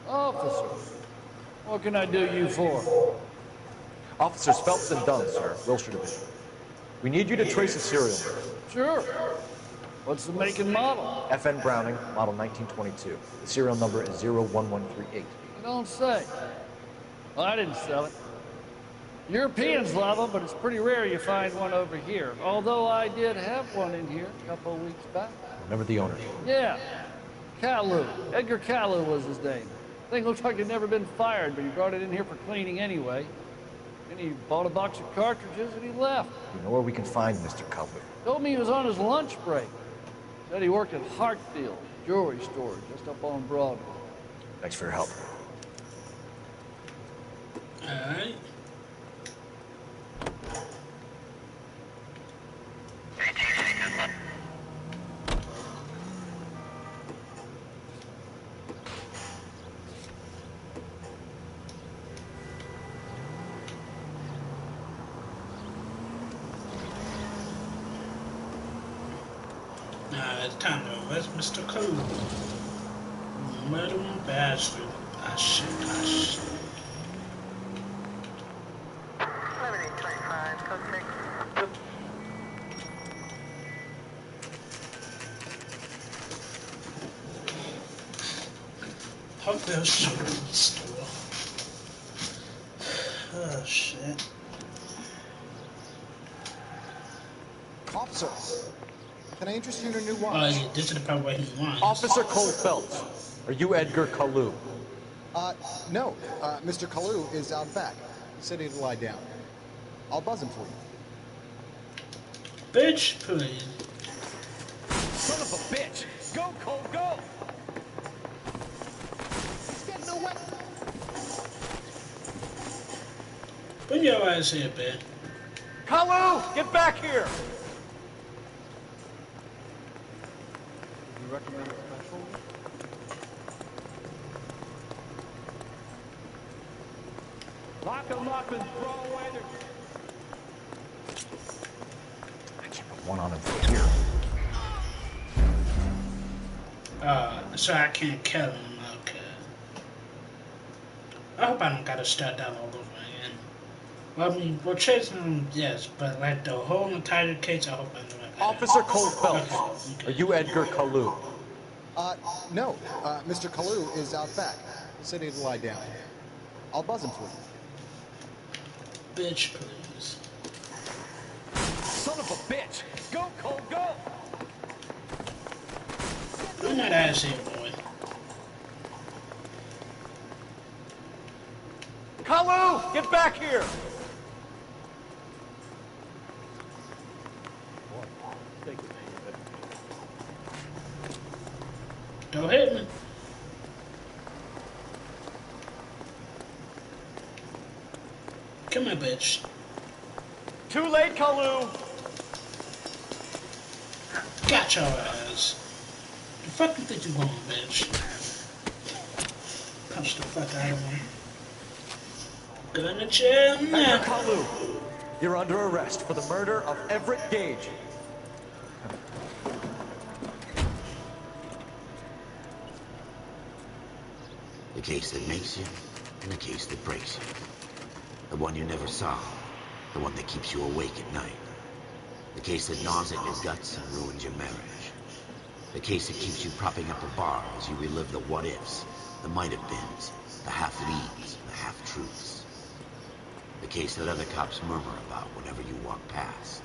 Officer, what can I do you for? Officers Phelps and Dunn, sir. Wilshire Division. We need you to trace a serial number. Sure. What's the make and model? FN Browning, model 1922. The serial number is 01138. You don't say. Well, I didn't sell it. Europeans love them, but it's pretty rare you find one over here. Although I did have one in here a couple of weeks back. Remember the owner? Yeah. Kalu. Edgar Kalu was his name. Thing looks like it'd never been fired, but he brought it in here for cleaning anyway. Then he bought a box of cartridges and he left. You know where we can find Mr. Cutler? Told me he was on his lunch break. Said he worked at Hartfield, jewelry store, just up on Broadway. Thanks for your help. Alright. It's time to arrest Mr. Cole. Murdering bastard. Ah, shit, ah, shit. Hopefully shooting store. Oh, shit. Officer, can I interest you in a new watch? Oh, yeah, this is the part where he wants. Officer Cole Phelps. Are you Edgar Kalu? No. Mr. Kalu is out back. He said he'd lie down. I'll buzz him for you. Bitch, please. Son of a bitch! Go, Cole, go! He's got no weapon. Put your ass here, bitch. Kalu! Get back here! Would you recommend a special? Lock them up and throw away their... one on him from here. So I can't kill him. Okay. I hope I don't gotta start that all over again. Well, I mean, we're chasing him, yes, but like the whole entire case, I hope I never. Officer Cole Phelps, are you Edgar Kalu? No. Mr. Kalu is out back. He said he'd lie down. I'll buzz him for you. Bitch, please. Son of a bitch! Go, Cole, go! I'm not asking, boy. Kalu, get back here! Don't hit me. Come here, bitch. Too late, Kalu! Got your ass. The fuck you think you going, bitch? Punch the fuck out of me. Gonna chill now. Edgar Kalu, you're under arrest for the murder of Everett Gage. The case that makes you, and the case that breaks you. The one you never saw, the one that keeps you awake at night. The case that gnaws at your guts and ruins your marriage. The case that keeps you propping up a bar as you relive the what-ifs, the might-have-beens, the half-leads, the half-truths. The case that other cops murmur about whenever you walk past.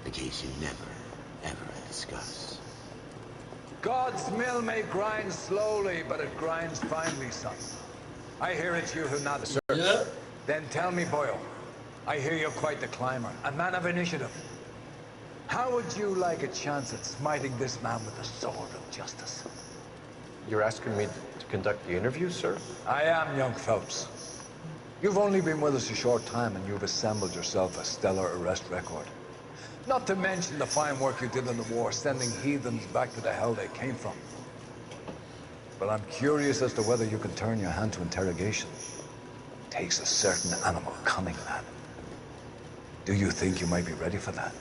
The case you never, ever discuss. God's mill may grind slowly, but it grinds finely, son. I hear it's you who nod the search. Yeah. Then tell me, Boyle, I hear you're quite the climber, a man of initiative. How would you like a chance at smiting this man with the sword of justice? You're asking me to conduct the interview, sir? I am, young Phelps. You've only been with us a short time, and you've assembled yourself a stellar arrest record. Not to mention the fine work you did in the war, sending heathens back to the hell they came from. But I'm curious as to whether you can turn your hand to interrogation. It takes a certain animal cunning, lad. Do you think you might be ready for that?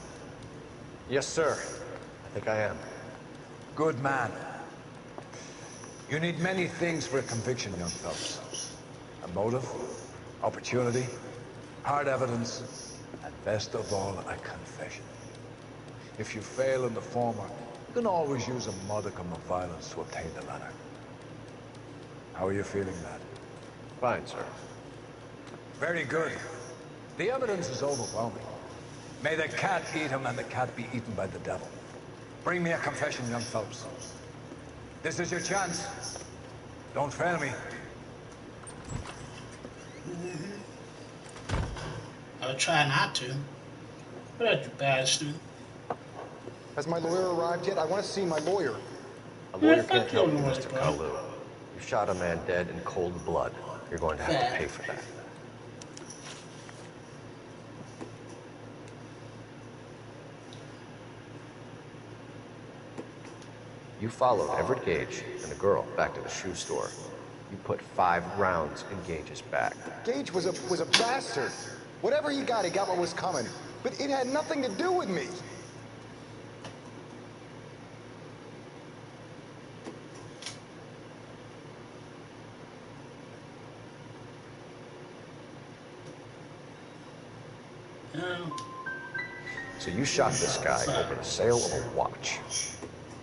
Yes, sir. I think I am. Good man. You need many things for a conviction, young Phelps. A motive, opportunity, hard evidence, and best of all, a confession. If you fail in the former, you can always use a modicum of violence to obtain the latter. How are you feeling, lad? Fine, sir. Very good. The evidence is overwhelming. May the cat eat him and the cat be eaten by the devil. Bring me a confession, young Phelps. This is your chance. Don't fail me. I'll try not to. But you bastard. Has my lawyer arrived yet? I want to see my lawyer. A lawyer can't help you, Mr. Kalu. You shot a man dead in cold blood. You're going to have to pay for that. You followed Everett Gage and the girl back to the shoe store. You put 5 rounds in Gage's back. Gage was a bastard. Whatever he got what was coming. But it had nothing to do with me. So you shot this guy over the sale of a watch.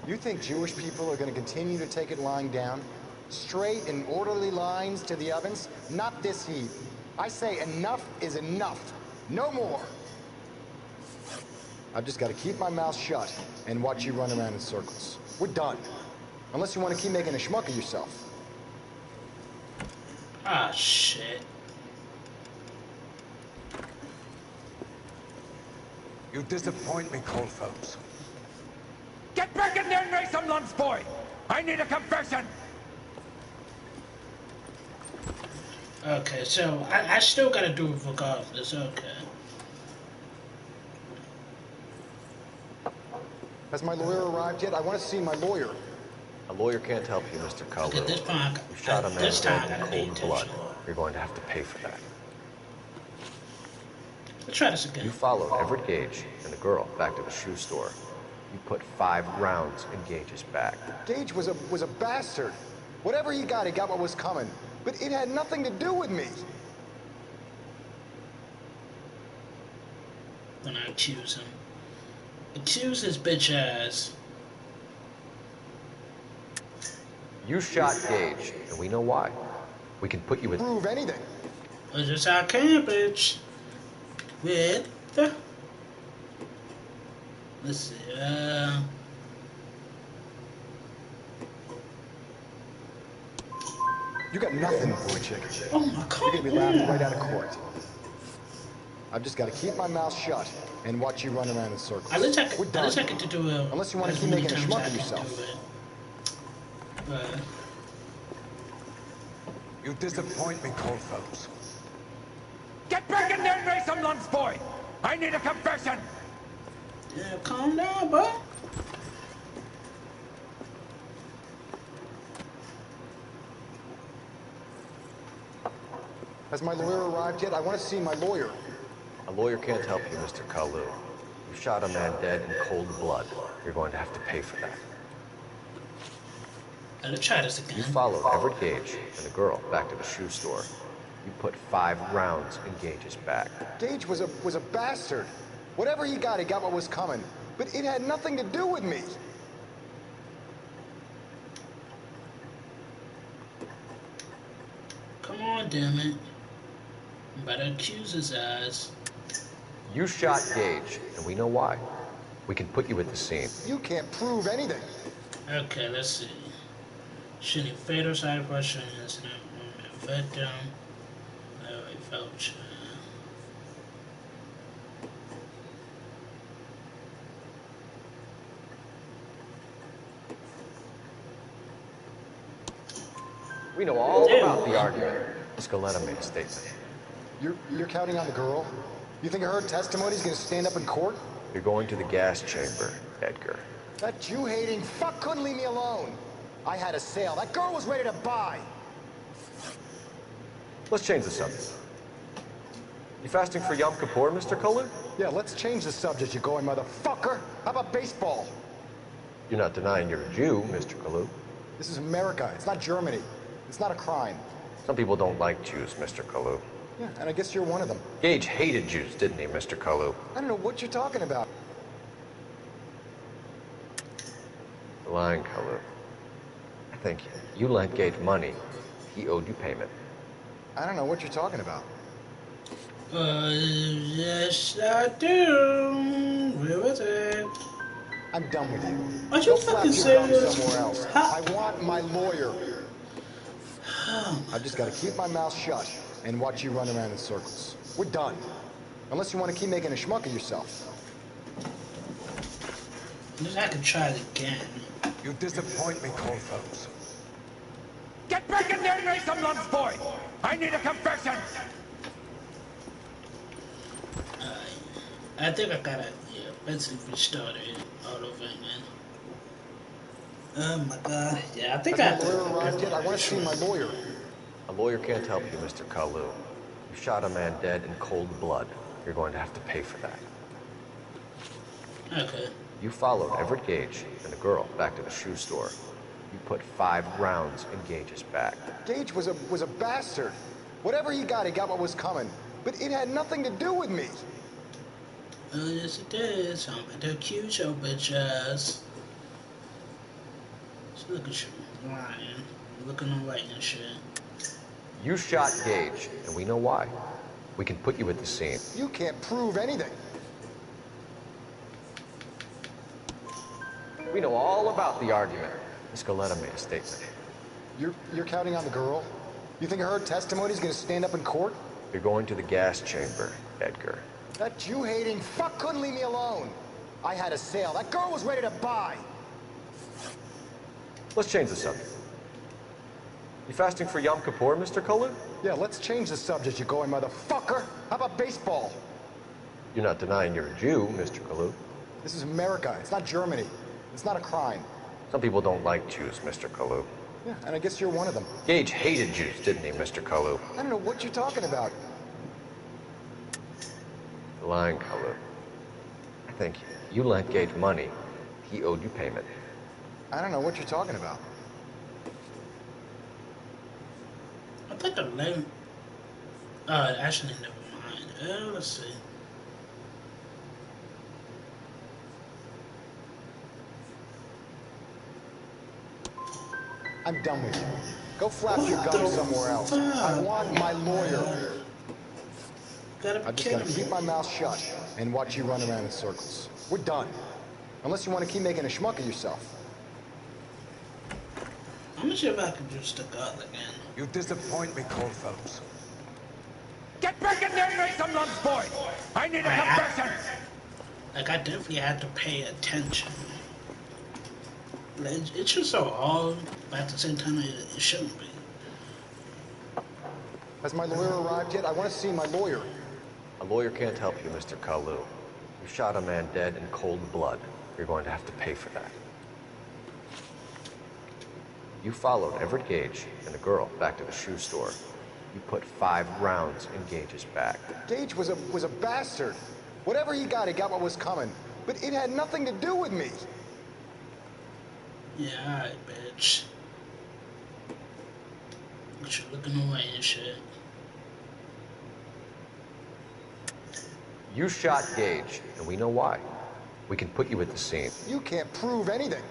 You think Jewish people are going to continue to take it lying down? Straight and orderly lines to the ovens? Not this heat. I say enough is enough. No more. I've just got to keep my mouth shut and watch you run around in circles. We're done. Unless you want to keep making a schmuck of yourself. Ah, shit. You disappoint me, Cole Phelps. Get back in there and raise some lunch, boy! I need a confession! Okay, so I still gotta do it regardless, okay. Has my lawyer arrived yet? I want to see my lawyer. A lawyer can't help you, Mr. Kalu. At this point, You shot a man dead in cold blood. You're going to have to pay for that. Let's try this again. You followed Everett Gage and the girl back to the shoe store. You put 5 rounds in Gage's back. Gage was a bastard. Whatever he got what was coming. But it had nothing to do with me. Then I accuse him. Accuse his bitch ass. You shot Gage, and we know why. We can put you in... Prove anything. Or just I can, bitch. With the... Let's see, You got nothing, boy chick. Oh my God. You're gonna be laughing right out of court. I've just got to keep my mouth shut and watch you run around in circles. I wish I could do a... Unless you want to keep making a schmuck of yourself. You disappoint me, Cold Phelps. Get back in there and make some lunch, boy! I need a confession! Yeah, calm down, bro. Has my lawyer arrived yet? I want to see my lawyer. A lawyer can't help you, Mr. Kalu. You shot a man dead in cold blood. You're going to have to pay for that. Let's try this again. You followed Everett Gage and the girl back to the shoe store. You put 5 rounds in Gage's back. Gage was a bastard. Whatever he got what was coming. But it had nothing to do with me. Come on, damn it. I'm about to accuse his ass. You shot Gage, and we know why. We can put you at the scene. You can't prove anything. Okay, let's see. Shooting fatal side question incident. Victim. Larry Felch. We know all about the argument. Scaletta made a statement. You're counting on the girl? You think her testimony's gonna stand up in court? You're going to the gas chamber, Edgar. That Jew-hating fuck couldn't leave me alone. I had a sale. That girl was ready to buy. Let's change the subject. You fasting for Yom Kippur, Mr. Kalu? Yeah, let's change the subject, you going motherfucker. How about baseball? You're not denying you're a Jew, Mr. Kalu. This is America. It's not Germany. It's not a crime. Some people don't like Jews, Mr. Kalu. Yeah, and I guess you're one of them. Gage hated Jews, didn't he, Mr. Kalu? I don't know what you're talking about. You're lying, Kalu. I think you lent Gage money. He owed you payment. I don't know what you're talking about. Yes, I do. Where was it? I'm done with you. Are you fucking serious? Somewhere else. I want my lawyer. I've just got to keep my mouth shut and watch you run around in circles. We're done. Unless you want to keep making a schmuck of yourself. I can try it again. You disappoint me, Cold Phelps. Get back in there and make some lunch, boy! I need a confession! I think I gotta, basically restart it all over again. Oh my God. Yeah, I think I... Has my lawyer arrived yet? I want to see my lawyer. A lawyer can't help you, Mr. Kalu. You shot a man dead in cold blood. You're going to have to pay for that. Okay. You followed Everett Gage and the girl back to the shoe store. You put 5 rounds in Gage's back. Gage was a bastard. Whatever he got what was coming. But it had nothing to do with me. Oh, yes it is. I'm going to accuse your bitch ass. So look at you, lying. Looking all right and shit. You shot Gage, and we know why. We can put you at the scene. You can't prove anything. We know all about the argument. Scaletta made a statement. You're counting on the girl? You think her testimony's gonna stand up in court? You're going to the gas chamber, Edgar. That Jew-hating fuck couldn't leave me alone. I had a sale. That girl was ready to buy. Let's change the subject. You fasting for Yom Kippur, Mr. Kalu? Yeah, let's change the subject, you going motherfucker. How about baseball? You're not denying you're a Jew, Mr. Kalu. This is America. It's not Germany. It's not a crime. Some people don't like Jews, Mr. Kalu. Yeah, and I guess you're one of them. Gage hated Jews, didn't he, Mr. Kalu? I don't know what you're talking about. You're lying, Kalu. I think you lent Gage money. He owed you payment. I don't know what you're talking about. I think I lent. Actually, never mind. Let's see. I'm done with you. Go flap your gum somewhere else. I want my lawyer. I'm just gonna keep my mouth shut and watch you run around in circles. We're done. Unless you want to keep making a schmuck of yourself. I'm not sure if I can just stick out again. You disappoint me, Cole Phelps. Get back in there and make some lunch, boy! I need a confession! Like, I definitely had to pay attention. It's just so hard, but at the same time, it shouldn't be. Has my lawyer arrived yet? I want to see my lawyer. A lawyer can't help you, Mr. Kalu. You shot a man dead in cold blood. You're going to have to pay for that. You followed Everett Gage and the girl back to the shoe store. You put 5 rounds in Gage's back. Gage was a bastard. Whatever he got what was coming. But it had nothing to do with me. Yeah, alright, bitch. What you looking away and shit. You shot Gage, and we know why. We can put you at the scene. You can't prove anything.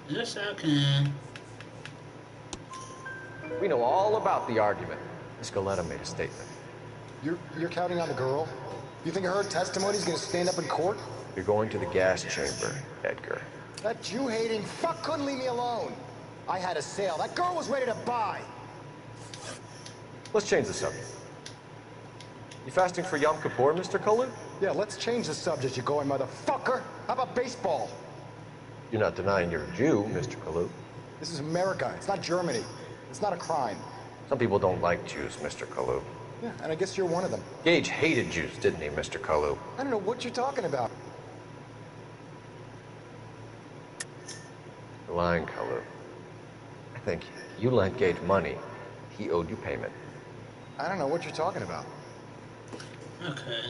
Yes, I can. We know all about the argument. Miss Goleta made a statement. You're counting on the girl? You think her testimony's gonna stand up in court? You're going to the gas chamber, Edgar. That Jew-hating fuck couldn't leave me alone. I had a sale. That girl was ready to buy. Let's change the subject. You fasting for Yom Kippur, Mr. Kalu? Yeah, let's change the subject, you going motherfucker. How about baseball? You're not denying you're a Jew, Mr. Kalu. This is America. It's not Germany. It's not a crime. Some people don't like Jews, Mr. Kalu. Yeah, and I guess you're one of them. Gage hated Jews, didn't he, Mr. Kalu? I don't know what you're talking about. You're lying, Kalu. I think you lent Gage money. He owed you payment. I don't know what you're talking about. Okay,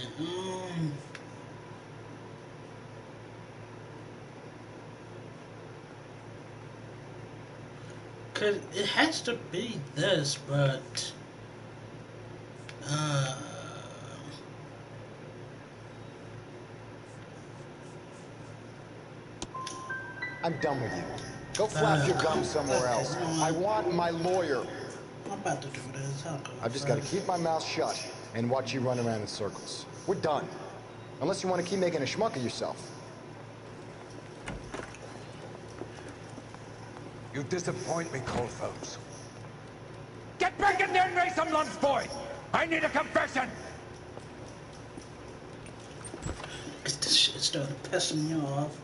cause it has to be this, but I'm done with you. Go flap your gum somewhere else. I want my lawyer. I'm about to do this. I've just got to keep my mouth shut and watch you run around in circles. We're done. Unless you want to keep making a schmuck of yourself. You disappoint me, Cole Phelps. Get back in there and make some lunch, boy! I need a confession! This shit started pissing me off.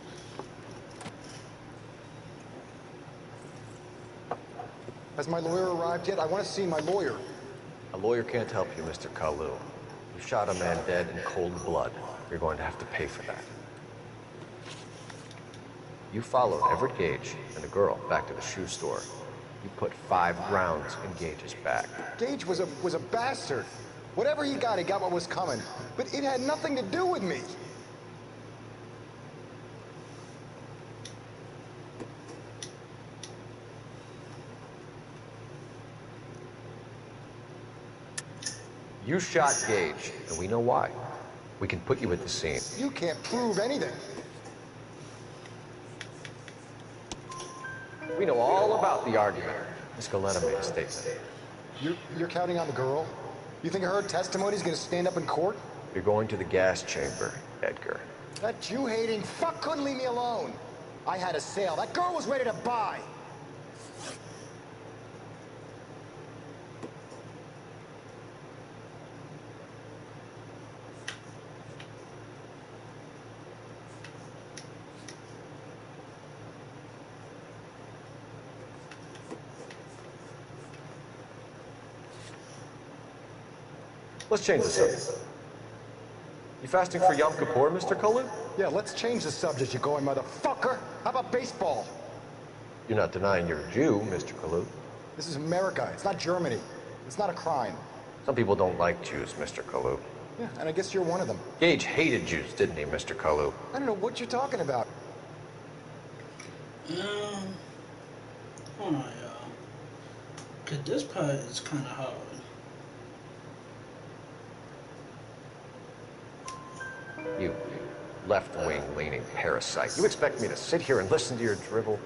Has my lawyer arrived yet? I want to see my lawyer. A lawyer can't help you, Mr. Kalu. You shot a man dead in cold blood. You're going to have to pay for that. You followed Everett Gage and the girl back to the shoe store. You put 5 rounds in Gage's back. Gage was a bastard. Whatever he got what was coming. But it had nothing to do with me. You shot Gage, and we know why. We can put you at the scene. You can't prove anything. We know all about the argument. Miss Goleta made a statement. You're counting on the girl? You think her testimony's gonna stand up in court? You're going to the gas chamber, Edgar. That Jew-hating fuck couldn't leave me alone. I had a sale. That girl was ready to buy. Let's change the subject. You fasting for Yom Kippur, Mr. Kalu? Yeah, let's change the subject, you going motherfucker. How about baseball? You're not denying you're a Jew, Mr. Kalu. This is America. It's not Germany. It's not a crime. Some people don't like Jews, Mr. Kalu. Yeah, and I guess you're one of them. Gage hated Jews, didn't he, Mr. Kalu? I don't know what you're talking about. Hold on, y'all. Cause this part is kind of hard. You left-wing leaning parasite. You expect me to sit here and listen to your drivel?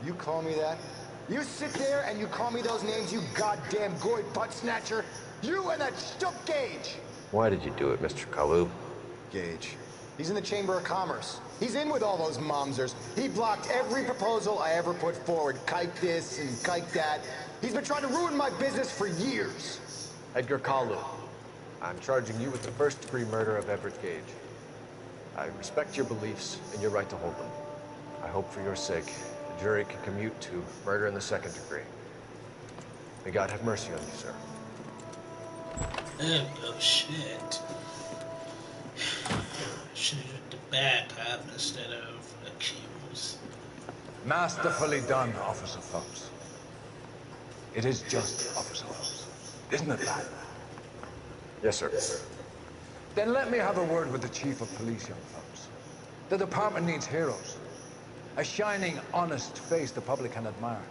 You call me that? You sit there and you call me those names, you goddamn goy butt snatcher? You and that stuck Gage! Why did you do it, Mr. Kalu? Gage. He's in the Chamber of Commerce. He's in with all those momsers. He blocked every proposal I ever put forward. Kike this and kike that. He's been trying to ruin my business for years. Edgar Kalu, I'm charging you with the first-degree murder of Everett Gage. I respect your beliefs and your right to hold them. I hope for your sake, the jury can commute to murder in the second degree. May God have mercy on you, sir. Oh, shit. Should have used the bad part instead of accused. Masterfully done, Officer Phelps. It is just Officer Phelps. Isn't it, lad? Yes, sir. Then let me have a word with the Chief of Police, young Phelps. The department needs heroes. A shining, honest face the public can admire.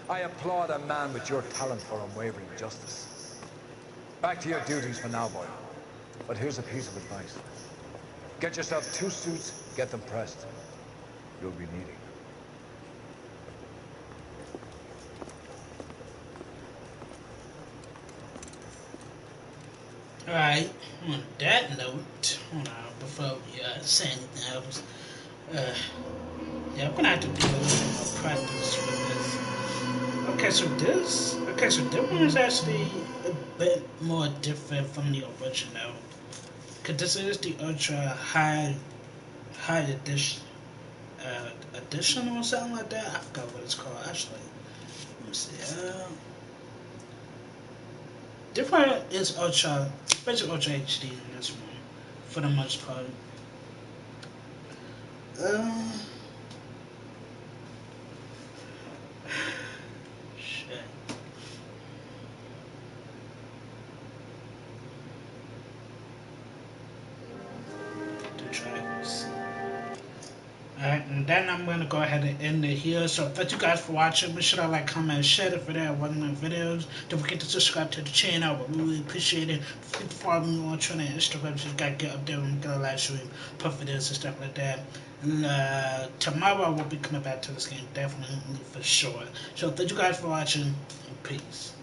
I applaud a man with your talent for unwavering justice. Back to your duties for now, boy. But here's a piece of advice. Get yourself 2 suits, get them pressed. You'll be needing them. Alright, on that note, hold on, before we say anything else, yeah, I'm gonna have to do a little bit more practice with this. Okay, so this one is actually a bit more different from the original. Cause this is the ultra high edition, edition or something like that. I forgot what it's called actually. Let me see. Different is ultra, basically ultra HD in this one, for the most part. Shit. The tracks. Alright, and then I'm gonna go ahead and end it here. So thank you guys for watching. Make sure to like, comment, and share if you're one of my videos. Don't forget to subscribe to the channel. I would really appreciate it. Don't forget to follow me on Twitter and Instagram so you guys get up there when we get a live stream, put videos and stuff like that. And tomorrow I will be coming back to this game, definitely for sure. So thank you guys for watching, and peace.